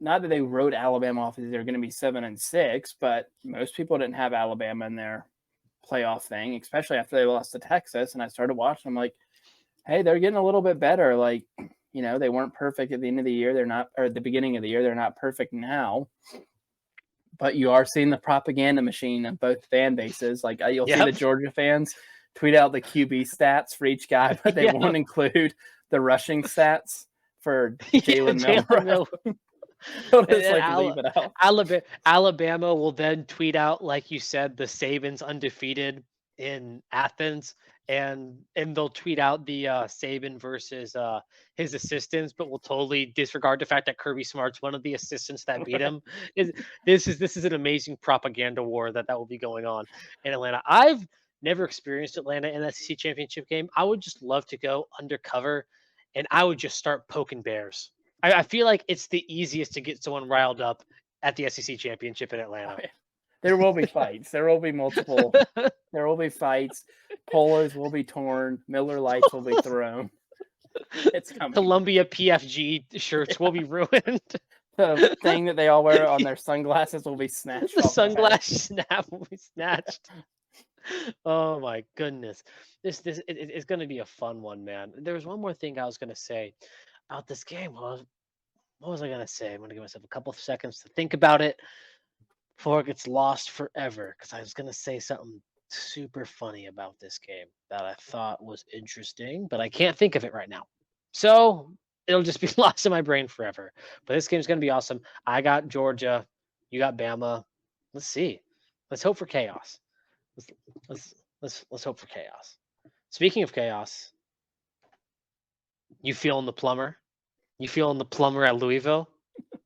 not that they wrote Alabama off as they're going to be 7-6, but most people didn't have Alabama in their playoff thing, especially after they lost to Texas. And I started watching. I'm like, hey, they're getting a little bit better. They weren't perfect at the end of the year. They're not, or at the beginning of the year. They're not perfect now. But you are seeing the propaganda machine of both fan bases. You'll see the Georgia fans tweet out the QB stats for each guy, but they won't include the rushing stats for Jalen Milroe. Leave it out. Alabama will then tweet out, like you said, the Saban's undefeated in Athens, and they'll tweet out the Saban versus his assistants, but will totally disregard the fact that Kirby Smart's one of the assistants that beat him. This is an amazing propaganda war that will be going on in Atlanta. I've never experienced Atlanta in an SEC championship game. I would just love to go undercover, and I would just start poking bears. I feel like it's the easiest to get someone riled up at the SEC championship in Atlanta. Oh, yeah. There will be fights. There will be multiple. There will be fights. Polos will be torn. Miller Lights will be thrown. It's coming. Columbia PFG shirts will be ruined. The thing that they all wear on their sunglasses will be snatched. The sunglass snap will be snatched. Oh my goodness. This it's going to be a fun one, man. There was one more thing I was going to say about this game. What was I going to say? I'm going to give myself a couple of seconds to think about it before it gets lost forever, because I was going to say something super funny about this game that I thought was interesting, but I can't think of it right now. So it'll just be lost in my brain forever. But this game's going to be awesome. I got Georgia. You got Bama. Let's see. Let's hope for chaos. Let's hope for chaos. Speaking of chaos, you feeling the plumber? You feeling the plumber at Louisville?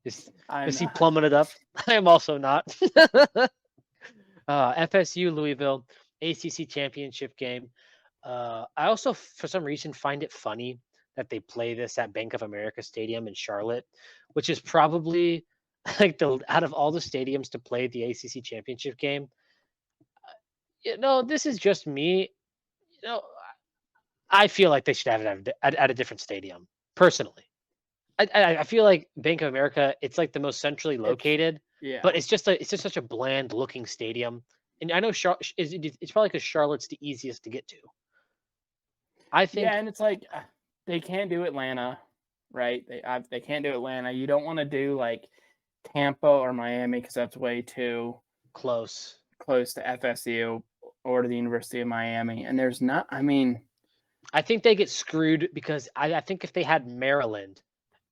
Is he plumbing it up? I am also not. FSU Louisville ACC championship game. I also, for some reason, find it funny that they play this at Bank of America Stadium in Charlotte, which is probably out of all the stadiums to play the ACC championship game. This is just me. I feel like they should have it at a different stadium. Personally, I feel like Bank of America. It's like the most centrally located. But it's just such a bland looking stadium, and I know it's probably because Charlotte's the easiest to get to. I think. Yeah, and it's they can't do Atlanta, right? They can't do Atlanta. You don't want to do Tampa or Miami because that's way too close to FSU or to the University of Miami. And there's not. I mean, I think they get screwed because I think if they had Maryland,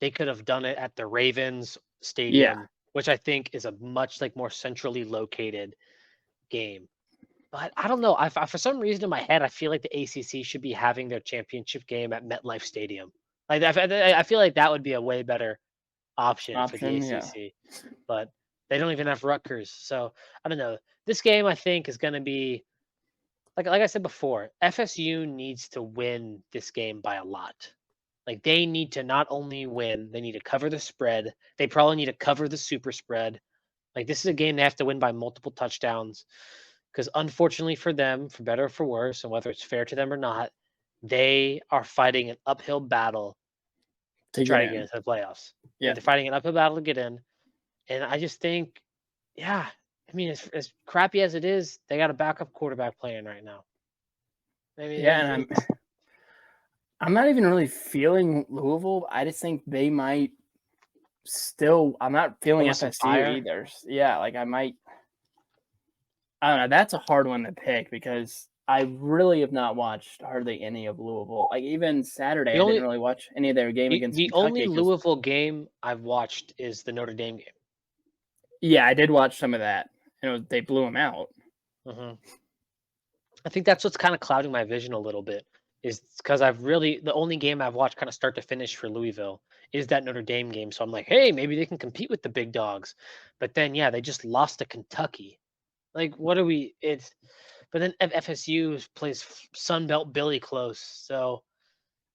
they could have done it at the Ravens Yeah. Stadium, which I think is a much like more centrally located game. But I don't know. For some reason in my head, I feel like the ACC should be having their championship game at MetLife Stadium. Like I feel like that would be a way better option for the Option, yeah. ACC. But they don't even have Rutgers, so I don't know. This game I think is going to be like I said before. FSU needs to win this game by a lot. Like they need to not only win, they need to cover the spread. They probably need to cover the super spread. Like this is a game they have to win by multiple touchdowns because unfortunately for them, for better or for worse, and whether it's fair to them or not, they are fighting an uphill battle to To try get to get in. into the playoffs. Yeah. They're fighting an uphill battle to get in, and I just think, yeah, I mean, as crappy as it is, they got a backup quarterback playing right now. I mean, Yeah, and I'm not even really feeling Louisville. I just think they might still. I'm not feeling with some FSU fire. either. Yeah, like I might. I don't know. That's a hard one to pick because I really have not watched hardly any of Louisville. Like even Saturday, The I didn't only really watch any of their game against the only Kentucky because Louisville game I've watched is the Notre Dame game. yeah, I did watch some of that. They blew them out. Mhm. I think that's what's kind of clouding my vision a little bit is because the only game I've watched kind of start to finish for Louisville is that Notre Dame game. So I'm like, hey, maybe they can compete with the big dogs. But then, yeah, they just lost to Kentucky. Like, what are we? But then FSU plays Sun Belt Billy close. So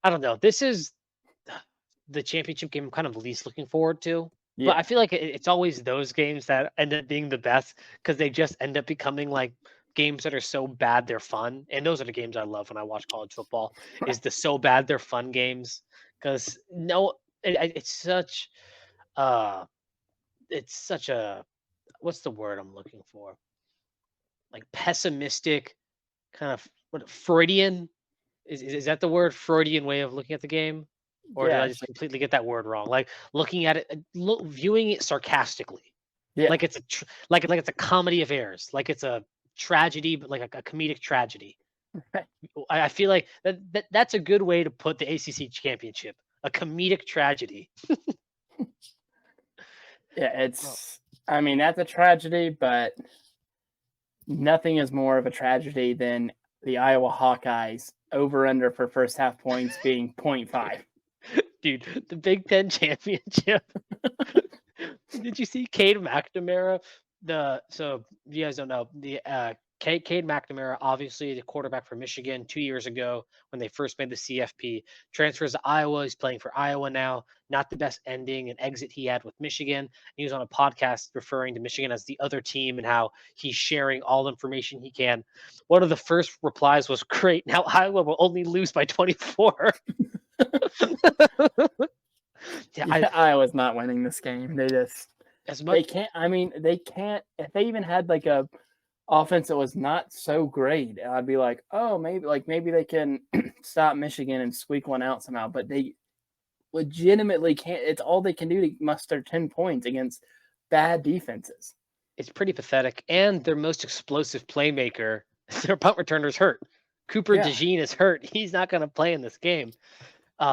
I don't know. This is the championship game I'm kind of least looking forward to. But I Yeah, feel like it's always those games that end up being the best because they just end up becoming like games that are so bad they're fun. And those are the games I love when I watch college football. right. Is the so bad they're fun games because no, uh, it's such a what's the word I'm looking for? Like pessimistic, kind of what Freudian is that the word Freudian way of looking at the game? Or did Yeah, I it's just like completely get that word wrong? Like looking at it, viewing it sarcastically, yeah, like it's like it's a comedy of errors, like it's a tragedy, but like a comedic tragedy. right. I feel like that's a good way to put the ACC championship, a comedic tragedy. Yeah. Well, I mean, that's a tragedy, but nothing is more of a tragedy than the Iowa Hawkeyes over under for first half points being 0.5. dude, the Big Ten championship. Did you see Cade McNamara? So you guys don't know the Cade McNamara, obviously the quarterback for Michigan 2 years ago when they first made the CFP, transfers to Iowa. He's playing for Iowa now. Not the best ending and exit he had with Michigan. He was on a podcast referring to Michigan as the other team and how he's sharing all the information he can. One of the first replies was, "Great, now Iowa will only lose by 24." Yeah, Yeah, Iowa's not winning this game. as They much can't. I mean, they can't. If they even had like a offense that was not so great, I'd be like, oh, maybe they can stop Michigan and squeak one out somehow. But they legitimately can't. It's all they can do to muster 10 points against bad defenses. it's pretty pathetic. And their most explosive playmaker, their punt returner is hurt. Cooper Yeah. DeJean is hurt. He's not going to play in this game.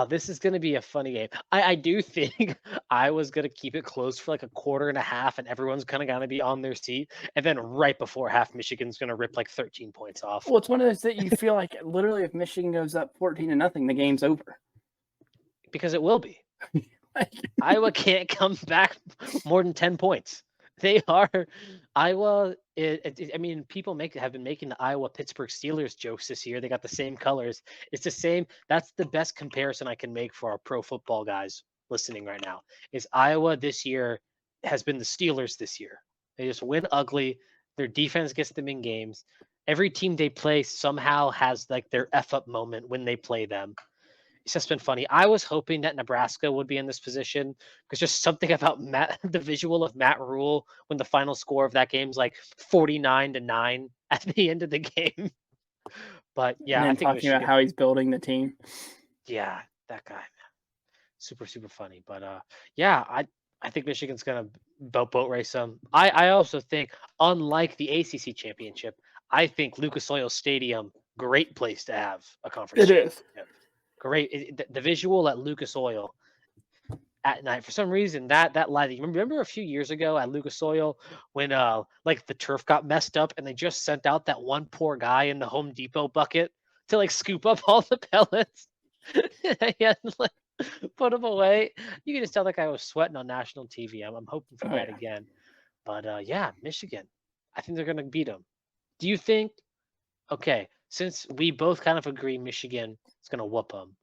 This is going to be a funny game. I do think I was going to keep it close for like a quarter and a half, and everyone's kind of going to be on their seat. And then right before half, Michigan's going to rip like 13 points off Well, it's one of those that you feel like literally if Michigan goes up 14-0, the game's over. because it will be. Like, Iowa can't come back more than 10 points. They are Iowa. I mean, people have been making the Iowa Pittsburgh Steelers jokes this year. They got the same colors. It's the same. That's the best comparison I can make for our pro football guys listening right now. Is Iowa this year has been the Steelers this year. They just win ugly. Their defense gets them in games. Every team they play somehow has like their F up moment when they play them. It's just been funny. I was hoping that Nebraska would be in this position because just something about the visual of Matt Rule when the final score of that game is like 49-9 at the end of the game. But and yeah, I then think talking about Michigan. how he's building the team. Yeah, that guy, man, super funny. But yeah, I think Michigan's gonna boat race them. I also think, unlike the ACC championship, I think Lucas Oil Stadium, great place to have a conference It is. championship. great. The visual at Lucas Oil at night, for some reason, that lighting. Remember a few years ago at Lucas Oil when like the turf got messed up and they just sent out that one poor guy in the Home Depot bucket to like scoop up all the pellets. He had to, like, put them away. You can just tell that guy was sweating on national TV. I'm hoping for Oh, that yeah. again. But yeah, Michigan. I think they're gonna beat them. Do you think? Okay, since we both kind of agree Michigan is gonna whoop them,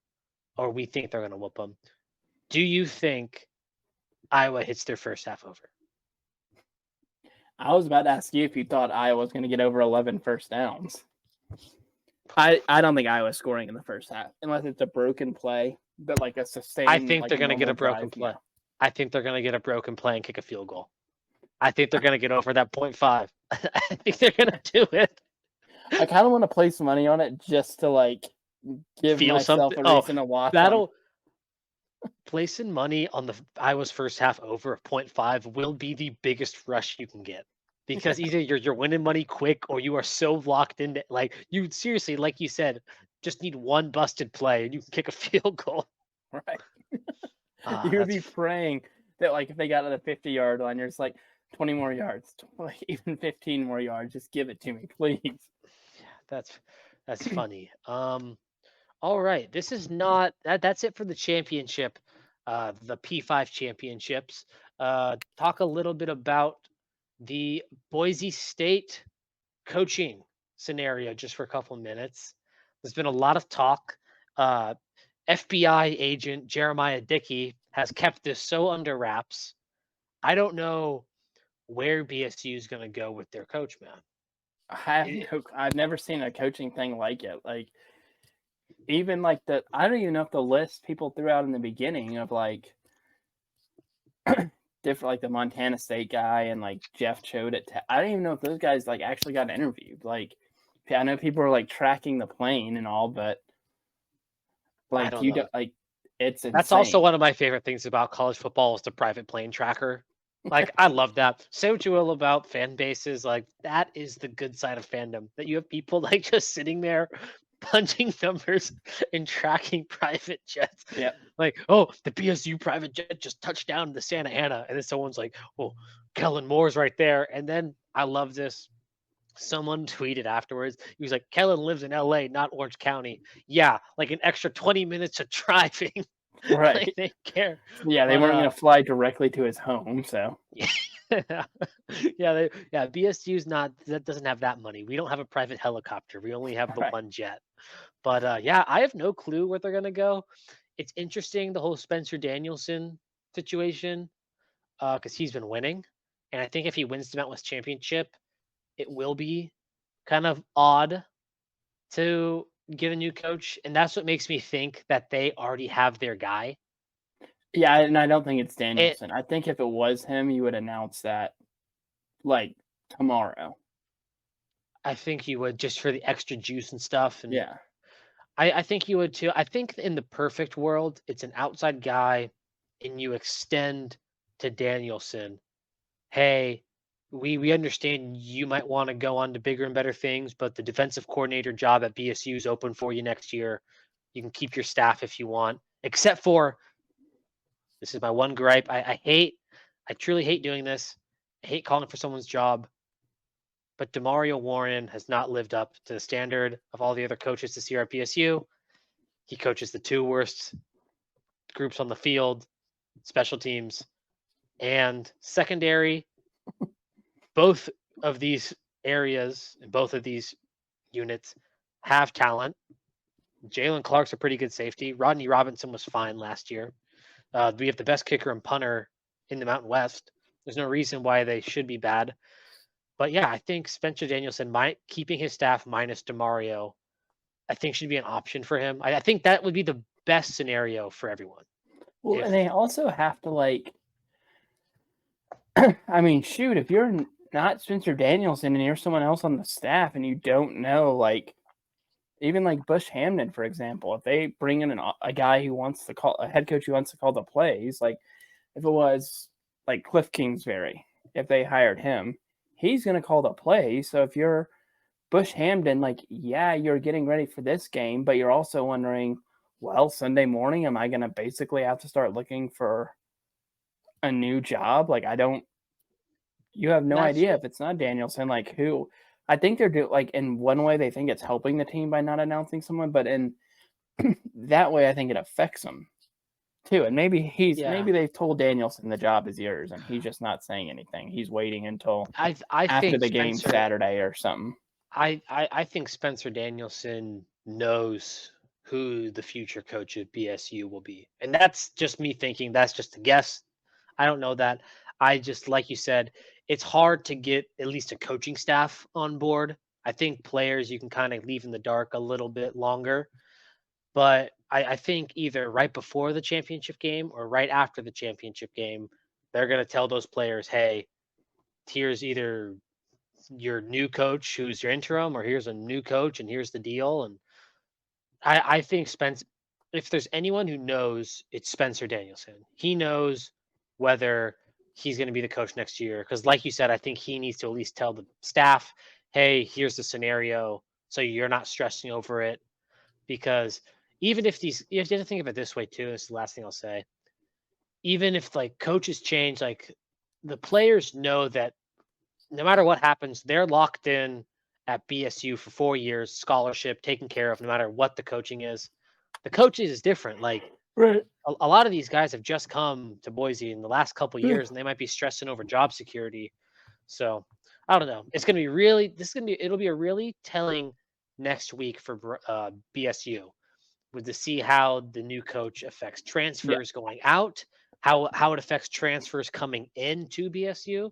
or we think they're gonna whoop them, do you think Iowa hits their first half over? I was about to ask you if you thought Iowa was going to get over 11 first downs. I don't think Iowa's scoring in the first half unless it's a broken play, but like a sustained. I think like, they're gonna get a normal broken drive, play. no. I think they're gonna get a broken play and kick a field goal. I think they're gonna get over that 0.5. I think they're gonna do it. I kind of want to place money on it just to like give Feel myself something. a reason to watch. That'll placing money on the Iowa's first half over 0.5 will be the biggest rush you can get. Because either you're winning money quick or you are so locked into, like, you seriously, like you said, just need one busted play and you can kick a field goal. Right. Ah, You would be that's praying that like if they got to the 50-yard line, you're just like 20 more yards, like even 15 more yards, just give it to me, please. that's funny. All right, this is not that's it for the championship, the P5 championships. Talk a little bit about the Boise State coaching scenario just for a couple minutes. There's been a lot of talk. FBI agent Jeremiah Dickey has kept this so under wraps. I don't know where BSU is going to go with their coach, man. I've never seen a coaching thing like it. Like even like I don't even know if the list people threw out in the beginning of like different, like the Montana State guy and like Jeff Choate I don't even know if those guys like actually got interviewed. Like I know people are like tracking the plane and all, but I like don't know. like it's insane. That's also one of my favorite things about college football is the private plane tracker. Like, I love that. Say what you will about fan bases, like that is the good side of fandom. That you have people like just sitting there punching numbers and tracking private jets. Yeah. Like, oh, the BSU private jet just touched down to Santa Ana. And then someone's like, oh, Kellen Moore's right there. And then I love this. Someone tweeted afterwards. He was like, Kellen lives in LA, not Orange County. Yeah, like an extra 20 minutes of driving. Right. Like, they care. Yeah, they weren't going to fly directly to his home, so. Yeah, BSU's not, that doesn't have that money. We don't have a private helicopter. We only have the Right. one jet. But yeah, I have no clue where they're gonna go. It's interesting, the whole Spencer Danielson situation, because he's been winning, and I think if he wins the Mountain West Championship, it will be kind of odd to get a new coach, and that's what makes me think that they already have their guy. Yeah, and I don't think it's Danielson. I think if it was him, you would announce that like tomorrow. I think you would, just for the extra juice and stuff. And yeah, I think you would too. I think in the perfect world, it's an outside guy, and you extend to Danielson. Hey, we understand you might want to go on to bigger and better things, but the defensive coordinator job at BSU is open for you next year. You can keep your staff if you want, except for, this is my one gripe. I truly hate doing this. I hate calling for someone's job, but DeMario Warren has not lived up to the standard of all the other coaches this year at BSU. He coaches the two worst groups on the field, special teams and secondary. Both of these areas and both of these units have talent. Jalen Clark's a pretty good safety. Rodney Robinson was fine last year. We have the best kicker and punter in the Mountain West. There's no reason why they should be bad. But yeah, I think Spencer Danielson, keeping his staff minus DeMario, I think should be an option for him. I think that would be the best scenario for everyone. Well, and they also have to like, I mean, shoot, if you're not Spencer Danielson and you're someone else on the staff and you don't know, like, even like Bush Hamden, for example, if they bring in a guy who wants to call, a head coach who wants to call the plays, like if it was like Cliff Kingsbury, if they hired him, he's going to call the plays. So if you're Bush Hamden, like, yeah, you're getting ready for this game, but you're also wondering, well, Sunday morning, am I going to basically have to start looking for a new job? Like, you have no That's idea if it's not Danielson, like who. I think they're like in one way they think it's helping the team by not announcing someone, but in that way I think it affects them too. And yeah. maybe they've told Danielson the job is yours and he's just not saying anything. He's waiting until I after think the game Spencer. Saturday or something. I think Spencer Danielson knows who the future coach of BSU will be, and that's just me thinking. That's just a guess. I don't know that. I just like you said, it's hard to get at least a coaching staff on board. I think players you can kind of leave in the dark a little bit longer, but I think either right before the championship game or right after the championship game, they're going to tell those players, "Hey, here's either your new coach who's your interim, or here's a new coach and here's the deal." And I think Spence, if there's anyone who knows, it's Spencer Danielson. He knows whether he's going to be the coach next year. Because, like you said, I think he needs to at least tell the staff, hey, here's the scenario. So you're not stressing over it. Because even if you have to think of it this way, too. This is the last thing I'll say. Even if like coaches change, like the players know that no matter what happens, they're locked in at BSU for 4 years, scholarship taken care of, no matter what the coaching is. The coaches is different. Like Right. a lot of these guys have just come to Boise in the last couple years, and they might be stressing over job security. So I don't know. It's gonna be really. This is gonna be. It'll be a really telling next week for BSU, with to see how the new coach affects Yeah. transfers going out, how it affects transfers coming into BSU.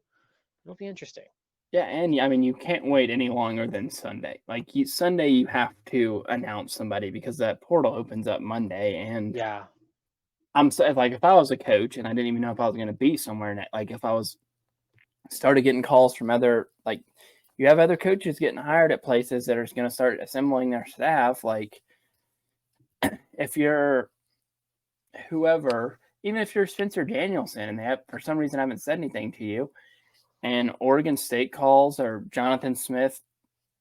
It'll be interesting. Yeah, and I mean, you can't wait any longer than Sunday. Like Sunday, you have to announce somebody because that portal opens up Monday, and Yeah. I'm so like, if I was a coach and I didn't even know if I was going to be somewhere, like if I was started getting calls from other, like you have other coaches getting hired at places that are going to start assembling their staff. Like if you're whoever, even if you're Spencer Danielson and they have for some reason haven't said anything to you, and Oregon State calls or Jonathan Smith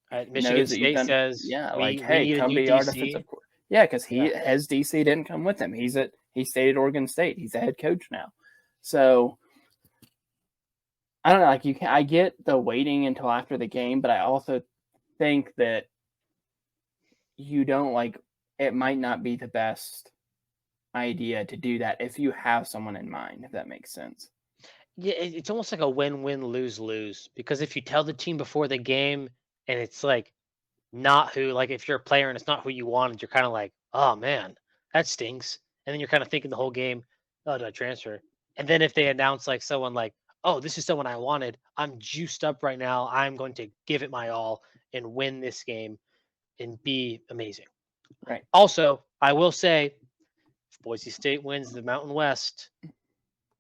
Michigan knows that you've State done, says yeah, like, we hey, need a come new be our defensive DC. coordinator. Yeah, because Yeah. his DC didn't come with him. He stayed at Oregon State. He's a head coach now. So I don't know, like I get the waiting until after the game, but I also think that you don't like it might not be the best idea to do that if you have someone in mind, if that makes sense. Yeah, it's almost like a win-win, lose-lose, because if you tell the team before the game and it's like not who, like if you're a player and it's not who you wanted, you're kind of like, oh man, that stinks. And then you're kind of thinking the whole game, oh, do I transfer? And then if they announce like someone like, oh, this is someone I wanted, I'm juiced up right now, I'm going to give it my all and win this game and be amazing. Right. Also, I will say, if Boise State wins the Mountain West,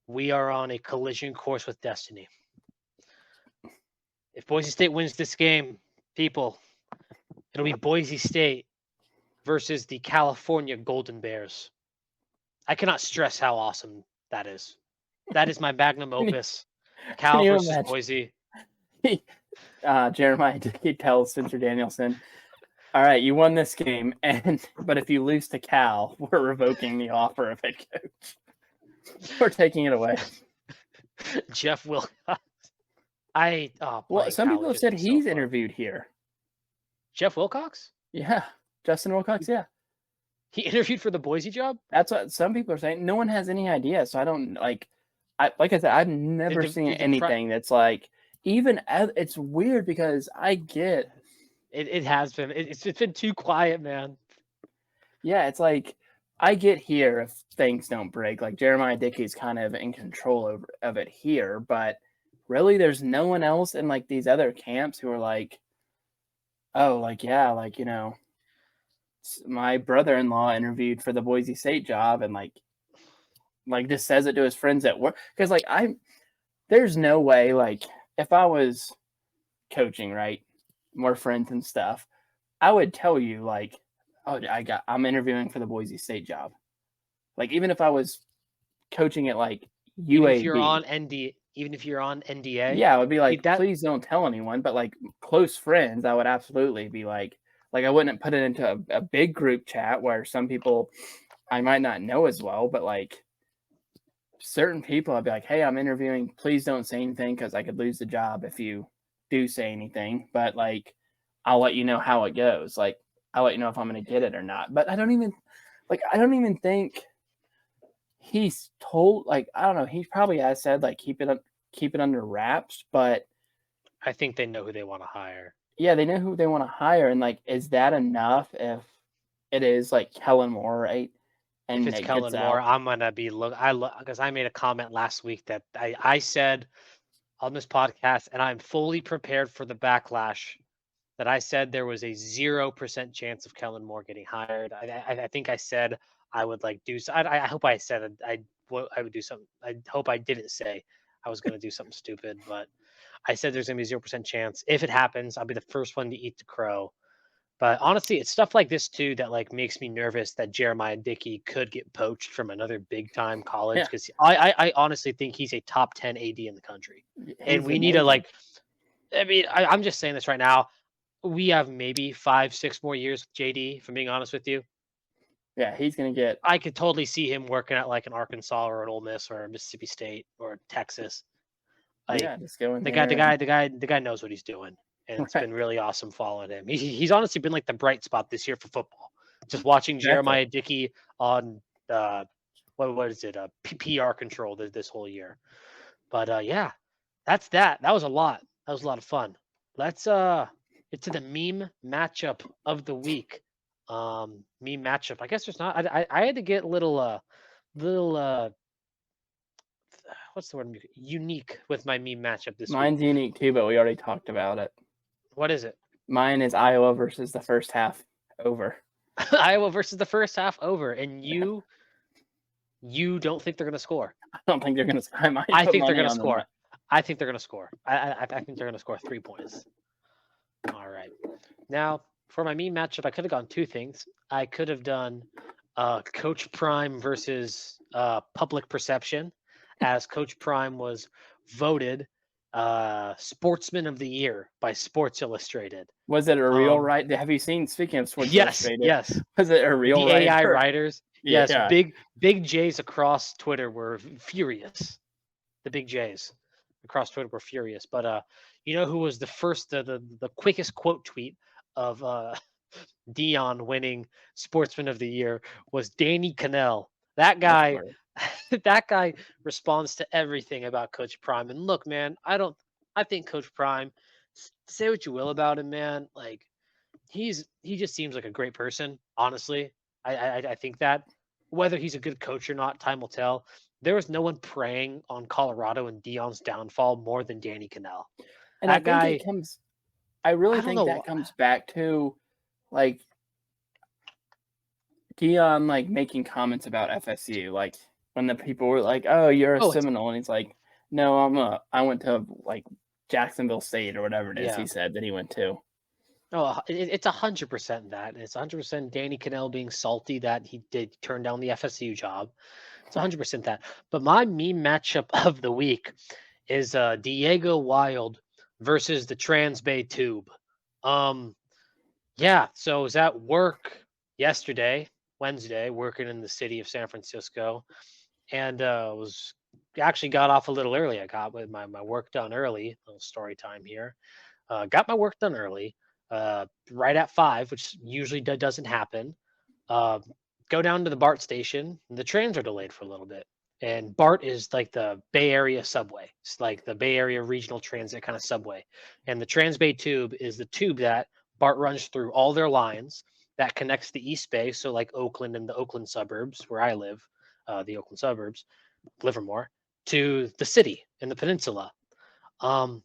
we are on a collision course with destiny. If Boise State wins this game, people, it'll be Boise State versus the California Golden Bears. I cannot stress how awesome that is. That is my magnum opus. Can Cal you versus imagine? Boise. Jeremiah Dickey tells Spencer Danielson, all right, you won this game, but if you lose to Cal, we're revoking the offer of head coach. We're taking it away. Jeff Wilcox. Well, some people have said he's interviewed here. Jeff Wilcox? Yeah, Justin Wilcox. Yeah, he interviewed for the Boise job. That's what some people are saying. No one has any idea, so I don't like. Like I said, I've never seen anything that's like even. It's weird because I get it has been. It's been too quiet, man. Yeah, it's like I get here if things don't break. Like Jeremiah Dickey's kind of in control of it here, but really there's no one else in like these other camps who are like, oh, like, yeah, like, my brother-in-law interviewed for the Boise State job and like just says it to his friends at work. Because like there's no way, like if I was coaching, right, more friends and stuff, I would tell you like, oh, I'm interviewing for the Boise State job. Like even if I was coaching at like UAB, even if you're on NDA, yeah, I would be like, please don't tell anyone. But like close friends, I would absolutely be like, Like I wouldn't put it into a big group chat where some people I might not know as well, but like certain people, I'd be like, "Hey, I'm interviewing. Please don't say anything because I could lose the job if you do say anything." But like, I'll let you know how it goes. Like, I'll let you know if I'm going to get it or not. But I don't even think he's told. Like, I don't know. He probably has said like keep it under wraps. But I think they know who they want to hire. yeah, they know who they want to hire, and like, is that enough? If it is like Kellen Moore, right? If And it's it gets Kellen Moore, out. I'm gonna be because I made a comment last week that I said on this podcast, and I'm fully prepared for the backlash. That I said there was a 0% chance of Kellen Moore getting hired. I think I said I would like do. I hope I said I would do something. I hope I didn't say I was going to do something stupid, but I said there's going to be 0% chance. If it happens, I'll be the first one to eat the crow. But honestly, it's stuff like this too that like makes me nervous that Jeremiah Dickey could get poached from another big time college Yeah, because I honestly think he's a top 10 AD in the country, and he's we need to amazing. like. I mean, I'm just saying this right now. We have maybe 5, 6 more years with JD. If I'm being honest with you, Yeah, he's gonna get. I could totally see him working at like an Arkansas or an Ole Miss or a Mississippi State or Texas. Like Yeah, just go in the guy, the there guy, and the guy, the guy knows what he's doing, and it's right. been really awesome following him. He's honestly been like the bright spot this year for football. Just watching Exactly. Jeremiah Dickey on what is it? PR control this whole year. But yeah, that's that. That was a lot. That was a lot of fun. Let's get to the meme matchup of the week. Meme matchup. I guess there's not. I had to get a little what's the word? Unique with my meme matchup this week. Mine's unique too, but we already talked about it. What is it? Mine is Iowa versus the first half over. Iowa versus the first half over, and you don't think they're gonna score. I don't think they're gonna. I might I put think they're money gonna on them. score. I think they're gonna score. I think they're gonna score 3 points. All right. Now, for my meme matchup, I could have gone two things. I could have done Coach Prime versus public perception, as Coach Prime was voted Sportsman of the Year by Sports Illustrated. Was it a real Um, right? Have you seen? Speaking of Sports yes, Illustrated, yes. was it a real The AI writer? writers, yes, Yeah. big J's across Twitter were furious. The big J's across Twitter were furious. But you know who was the first, the quickest quote tweet of Dion winning Sportsman of the Year was Danny Cannell. That Of guy, course. that guy responds to everything about Coach Prime. And look, man, I think Coach Prime. Say what you will about him, man. Like he just seems like a great person. Honestly, I think that whether he's a good coach or not, time will tell. There was no one preying on Colorado and Dion's downfall more than Danny Cannell. And I That think guy, it comes. I really I don't think know. that comes back to like Dion like making comments about FSU, like when the people were like, "Oh, you're a Oh, it's Seminole," and he's like, "No, I went to like Jacksonville State or whatever it is." yeah. He said that he went to. Oh, it's 100% that. It's 100% Danny Cannell being salty that he did turn down the FSU job. It's 100% that. But my meme matchup of the week is Diego Wilde versus the Trans Bay Tube. Um, yeah. So I was at work yesterday, Wednesday, working in the city of San Francisco, and was actually got off a little early. I got with my work done early. Little story time here. Got my work done early, right at 5, which usually doesn't happen. Uh, go down to the BART station. The trains are delayed for a little bit. And BART is like the Bay Area subway. It's like the Bay Area regional transit kind of subway. And the Transbay Tube is the tube that BART runs through all their lines that connects the East Bay. So, like Oakland and the Oakland suburbs, where I live, the Oakland suburbs, Livermore, to the city and the peninsula. Um,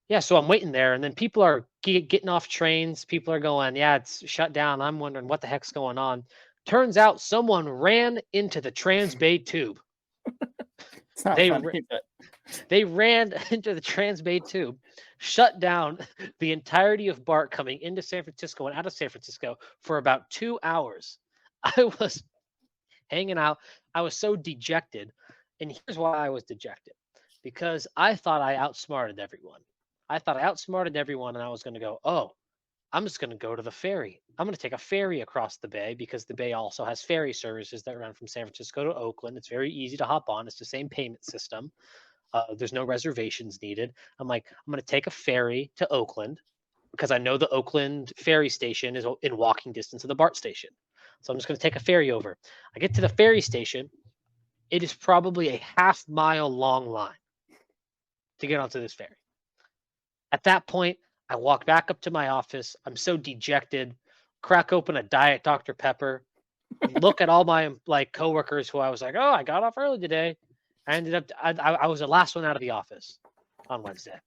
yeah, so I'm waiting there, and then people are getting off trains. People are going, "Yeah, it's shut down." I'm wondering what the heck's going on. Turns out someone ran into the Transbay Tube. It's not They funny, but they ran into the Transbay Tube, shut down the entirety of BART coming into San Francisco and out of San Francisco for about 2 hours. I was hanging out. I was so dejected, and here's why I was dejected: because I thought I outsmarted everyone. I thought I outsmarted everyone, and I was going to go, "Oh, I'm just going to go to the ferry. I'm going to take a ferry across the bay because the bay also has ferry services that run from San Francisco to Oakland. It's very easy to hop on. It's the same payment system. There's no reservations needed. I'm like, I'm going to take a ferry to Oakland because I know the Oakland ferry station is in walking distance of the BART station. So I'm just going to take a ferry over. I get to the ferry station. It is probably a half-mile long line to get onto this ferry. At that point, I walk back up to my office. I'm so dejected. Crack open a Diet Dr. Pepper. Look at all my coworkers who I was like, oh, I got off early today. I ended up I was the last one out of the office on Wednesday.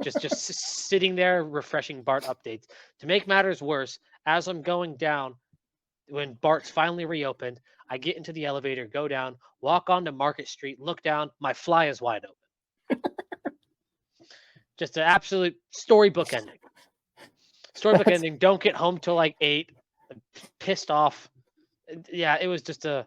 Just sitting there refreshing BART updates. To make matters worse, as I'm going down, when BART's finally reopened, I get into the elevator, go down, walk onto Market Street, look down, my fly is wide open. Just an absolute storybook ending. Storybook ending. Don't get home till like 8. Pissed off. Yeah, it was a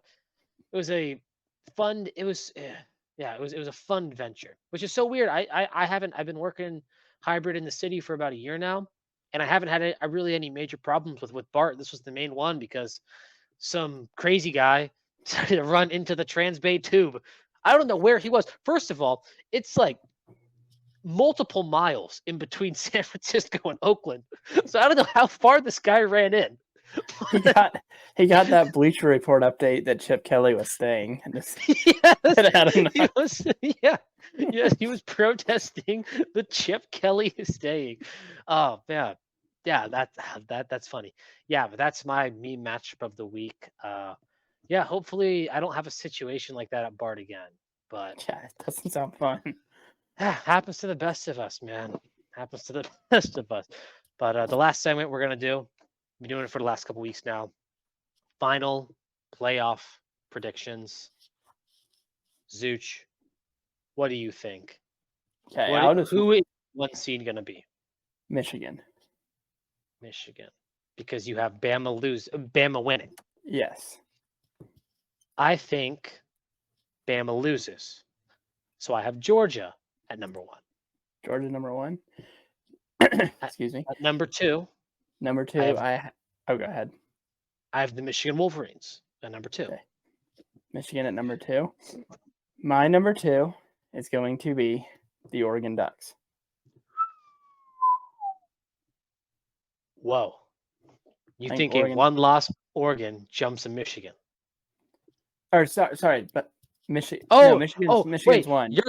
fun. It was a fun venture, which is so weird. I've been working hybrid in the city for about a year now, and I haven't had really any major problems with BART. This was the main one because some crazy guy decided to run into the Transbay tube. I don't know where he was. First of all, it's like multiple miles in between San Francisco and Oakland. So I don't know how far this guy ran in. He got that Bleacher Report update that Chip Kelly was staying. He was protesting the Chip Kelly is staying. Oh man, yeah, that's funny. Yeah, but that's my meme matchup of the week. Yeah, hopefully I don't have a situation like that at BART again. But yeah, it doesn't sound fun. Happens to the best of us, man. Happens to the best of us. But the last segment we're gonna do, we've been doing it for the last couple weeks now. Final playoff predictions. Zooch, what do you think? Okay, who is one seed gonna be? Michigan. Because you have Bama winning. Yes. I think Bama loses. So I have Georgia at number 1. Georgia number 1. Excuse me. At number 2. Number 2, go ahead. I have the Michigan Wolverines at number 2. Okay. Michigan at number 2. My number 2 is going to be the Oregon Ducks. Whoa. You think a one-loss Oregon jumps in Michigan? Or sorry, but Michigan's wait, won. Your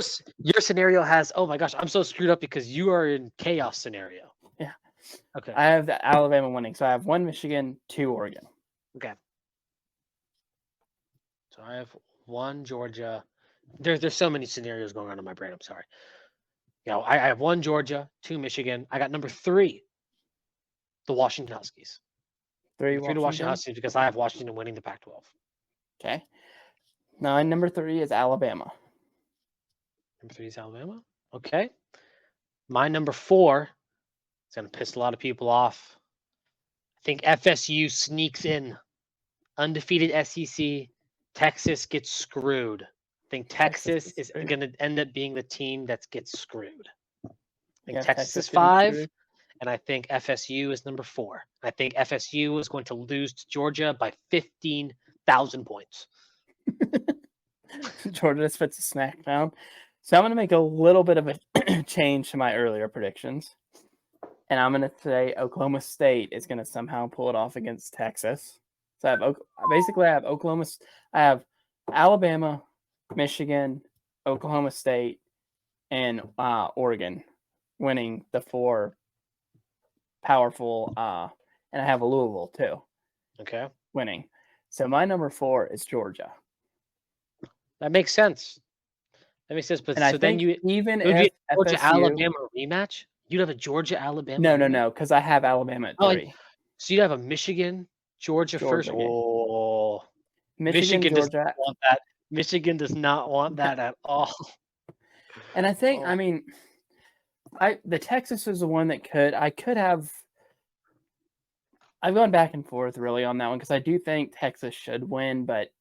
scenario has, oh my gosh, I'm so screwed up because you are in chaos scenario. Yeah. Okay. I have the Alabama winning, so I have 1 Michigan, 2 Oregon. Okay. So I have 1 Georgia. There's so many scenarios going on in my brain. I'm sorry. I have 1 Georgia, 2 Michigan. I got number 3, the Washington Huskies. 3 to Washington Huskies because I have Washington winning the Pac-12. Okay. My number 3 is Alabama. Number 3 is Alabama. Okay. My number 4 is going to piss a lot of people off. I think FSU sneaks in. Undefeated SEC. Texas gets screwed. I think Texas is going to end up being the team that gets screwed. I think Texas is 5, and I think FSU is number 4. I think FSU is going to lose to Georgia by 15,000 points. Georgia spits a smackdown. So I'm going to make a little bit of a change to my earlier predictions. And I'm going to say Oklahoma State is going to somehow pull it off against Texas. So I have Alabama, Michigan, Oklahoma State, and Oregon winning the 4 powerful. And I have a Louisville too. Okay. Winning. So my number 4 is Georgia. That makes sense. But so then it would be a Georgia-Alabama rematch? You'd have a Georgia-Alabama rematch? No, because I have Alabama at 3. So you'd have a Michigan-Georgia first? Game. Oh. Michigan does not want that. Michigan does not want that at all. And I think, the Texas is the one that I've gone back and forth really on that one because I do think Texas should win, but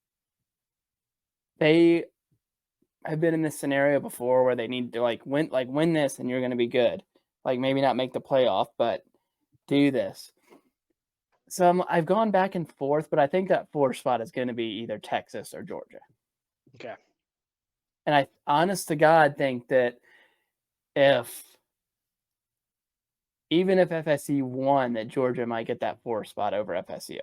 they have been in this scenario before where they need to win this and you're going to be good. Maybe not make the playoff, but do this. So I've gone back and forth, but I think that 4th spot is going to be either Texas or Georgia. Okay. And I, honest to God, think that even if FSU won, that Georgia might get that 4th spot over FSU.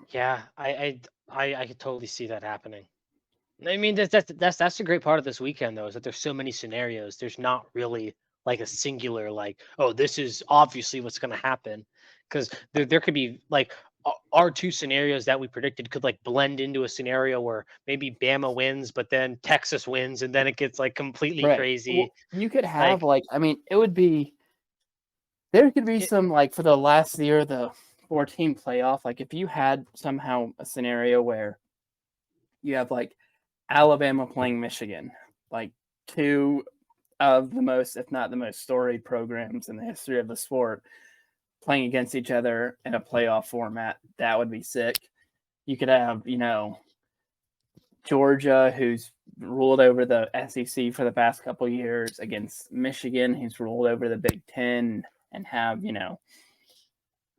Yeah, I could totally see that happening. I mean, that's the great part of this weekend, though, is that there's so many scenarios. There's not really like a singular, like, oh, this is obviously what's going to happen, because there could be like our two scenarios that we predicted could like blend into a scenario where maybe Bama wins, but then Texas wins, and then it gets like completely Right. crazy. Well, you could have Like, it would be, there could be it, some, like, for the last year, the 4-team playoff, like if you had somehow a scenario where you have like Alabama playing Michigan, like two of the most, if not the most storied programs in the history of the sport, playing against each other in a playoff format, that would be sick. You could have, Georgia, who's ruled over the SEC for the past couple years, against Michigan, who's ruled over the Big Ten, and have,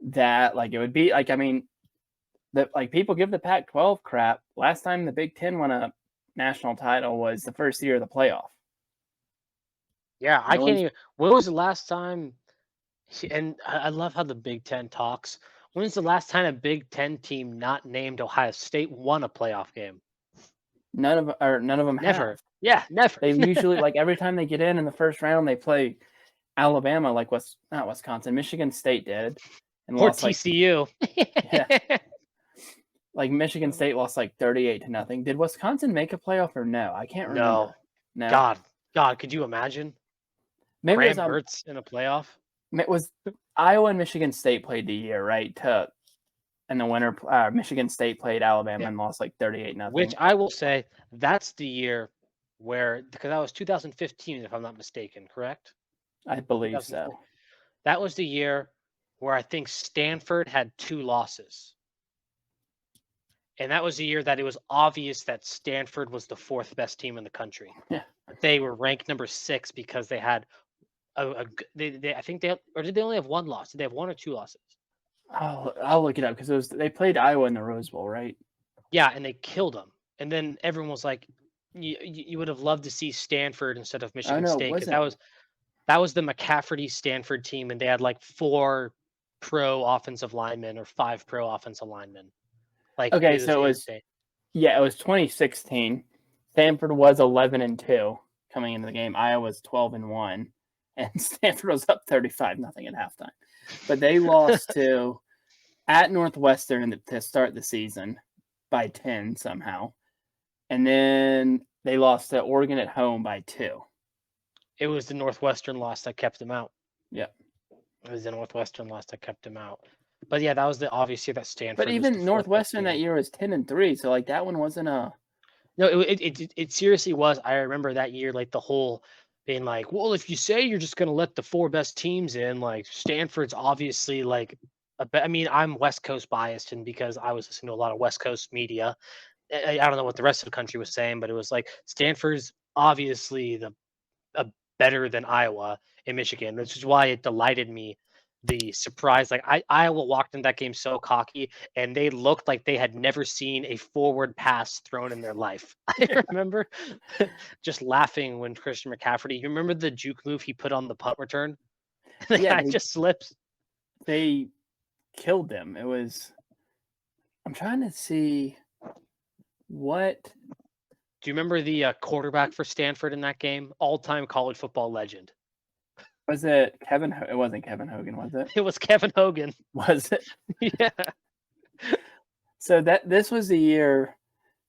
that, like, it would be like, I mean, that, like, people give the Pac-12 crap. Last time the Big Ten won a national title was the first year of the playoff. yeah, I It can't was even. When was the last time? And I love how the Big Ten talks. When's the last time a Big Ten team not named Ohio State won a playoff game? none of them Never. have. Yeah, never. They usually, like, every time they get in the first round, they play Alabama, like not Wisconsin, Michigan State did, and Or lost like TCU. yeah, like Michigan State lost like 38-0. Did Wisconsin make a playoff or no? I can't remember. No. No, God, could you imagine? maybe Graham Mertz in a playoff? it was Iowa and Michigan State played the year, right? In the winter, Michigan State played Alabama Yeah. and lost like 38-0. Which I will say, that's the year where, because that was 2015, if I'm not mistaken, correct? I believe so. That was the year where I think Stanford had 2 losses. And that was the year that it was obvious that Stanford was the 4th best team in the country. Yeah. They were ranked number 6 because they had I think or did they only have 1 loss? Did they have 1 or 2 losses? I'll look it up because they played Iowa in the Rose Bowl, right? Yeah, and they killed them. And then everyone was like, you would have loved to see Stanford instead of Michigan State, because that was the McCafferty Stanford team, and they had like 4 pro offensive linemen or 5 pro offensive linemen. Like, okay, it was so insane. it was 2016. Stanford was 11-2 coming into the game. Iowa was 12-1, and Stanford was up 35-0 at halftime. But they lost to at Northwestern to start the season by 10 somehow, and then they lost to Oregon at home by 2. It was the Northwestern loss that kept them out. Yeah. It was the Northwestern loss that kept them out. But yeah, that was the obvious year that Stanford. But even Northwestern that year was 10-3, so like that one wasn't a. No, it seriously was. I remember that year, like the whole being like, well, if you say you're just gonna let the 4 best teams in, like Stanford's obviously like I mean, I'm West Coast biased, and because I was listening to a lot of West Coast media, I don't know what the rest of the country was saying, but it was like Stanford's obviously better than Iowa and Michigan, which is why it delighted me. The surprise, like Iowa walked in that game so cocky, and they looked like they had never seen a forward pass thrown in their life. I remember just laughing when Christian McCaffrey. You remember the juke move he put on the punt return? The guy just slips. They killed them. It was. I'm trying to see what. Do you remember the quarterback for Stanford in that game? All-time college football legend. Was it Kevin? It wasn't Kevin Hogan, was it? It was Kevin Hogan. Was it? Yeah. So this was the year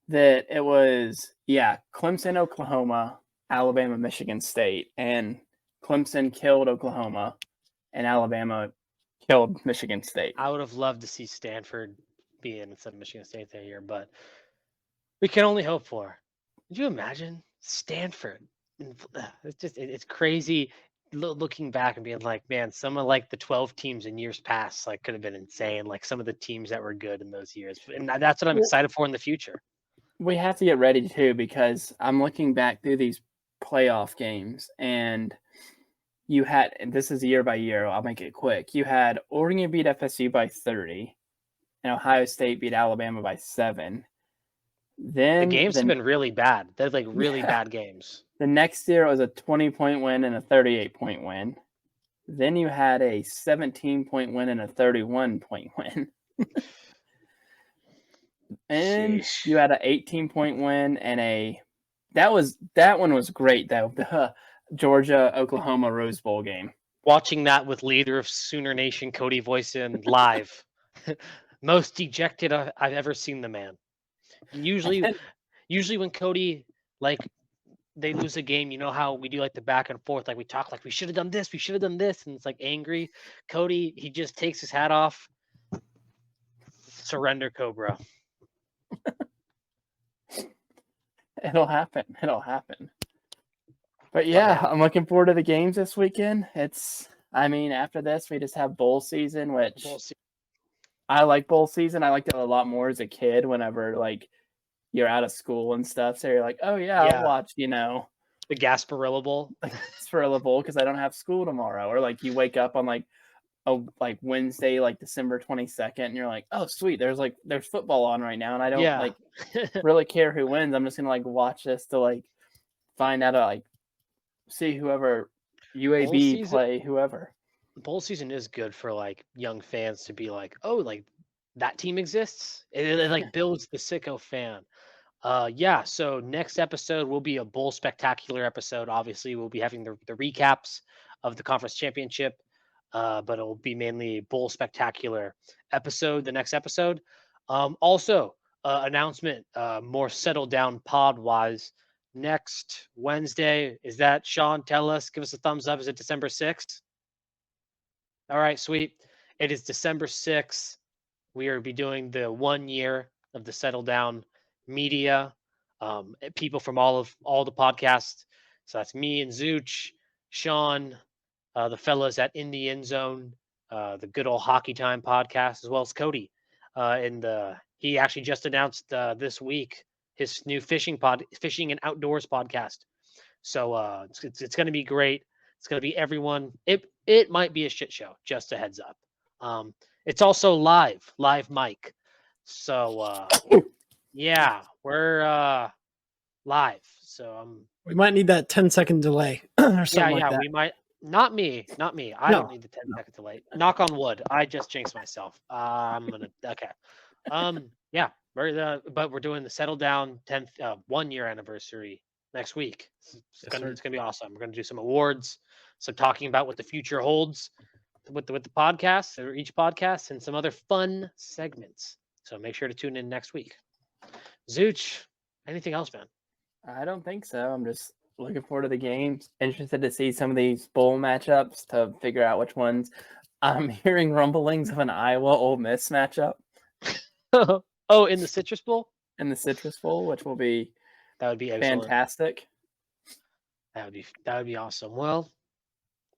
that it was, Clemson, Oklahoma, Alabama, Michigan State, and Clemson killed Oklahoma, and Alabama killed Michigan State. I would have loved to see Stanford be in instead of Michigan State that year, but we can only hope for. Could you imagine Stanford? It's crazy looking back and being like, man, some of like the 12 teams in years past like could have been insane. Like some of the teams that were good in those years, and that's what I'm excited for in the future. We have to get ready too, because I'm looking back through these playoff games, and you had, and this is year by year, I'll make it quick. You had Oregon beat FSU by 30, and Ohio State beat Alabama by 7. The Then games have been really bad. They're like really Yeah. bad games. the next year it was a 20-point win and a 38-point win. Then you had a 17-point win and a 31-point win. And Sheesh. you had an 18-point win and that one was great though. The Georgia Oklahoma Rose Bowl game. Watching that with leader of Sooner Nation Cody Voisin live. Most dejected I've ever seen the man. Usually when Cody, like, they lose a game, you know how we do like the back and forth, like we talk like we should have done this, and it's like angry. Cody, he just takes his hat off. Surrender, Cobra. It'll happen. But yeah, I'm looking forward to the games this weekend. After this, we just have bowl season, which I like bowl season. I liked it a lot more as a kid whenever, like, you're out of school and stuff. So you're like, oh, yeah. I'll watch, the Gasparilla Bowl. Gasparilla Bowl because I don't have school tomorrow. Or, like, you wake up on, Wednesday, like December 22nd, and you're like, oh, sweet. There's football on right now, and I don't, really care who wins. I'm just going to, watch this to, find out, see whoever UAB play whoever. Bowl season is good for young fans to be like, oh, that team exists. It builds the sicko fan. So next episode will be a bowl spectacular episode. Obviously, we'll be having the recaps of the conference championship, but it will be mainly a bowl spectacular episode. The next episode, also announcement, more settled down pod wise. Next Wednesday, is that Sean? Tell us, give us a thumbs up. Is it December 6th? All right, sweet. It is December 6th. We are be doing the 1 year of the Settle Down Media. People from all the podcasts. So that's me and Zooch, Sean, the fellas at In the End Zone, the Good Old Hockey Time podcast, as well as Cody. He actually just announced this week his new fishing and outdoors podcast. So it's going to be great. It's going to be everyone. It might be a shit show. Just a heads up. It's also live mic. So yeah, we're live. So we might need that 10-second delay or something like that. We might. Not me. I don't need the 10-second delay. Knock on wood. I just jinxed myself. I'm gonna. Okay. Yeah. We're doing the Settle Down 10th 1 year anniversary next week. It's gonna be awesome. We're gonna do some awards, some talking about what the future holds with the podcast or each podcast, and some other fun segments. So make sure to tune in next week. Zooch, anything else, man? I don't think so. I'm just looking forward to the games. Interested to see some of these bowl matchups to figure out which ones. I'm hearing rumblings of an Iowa Ole Miss matchup. Oh, in the Citrus Bowl? In the Citrus Bowl, which will be fantastic. That would be awesome. Well,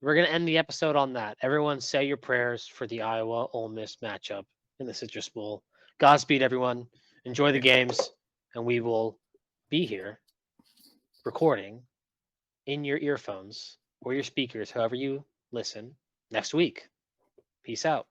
we're gonna end the episode on that. Everyone say your prayers for the Iowa Ole Miss matchup in the Citrus Bowl. Godspeed, everyone. Enjoy the games, and we will be here recording in your earphones or your speakers, however you listen, next week. Peace out.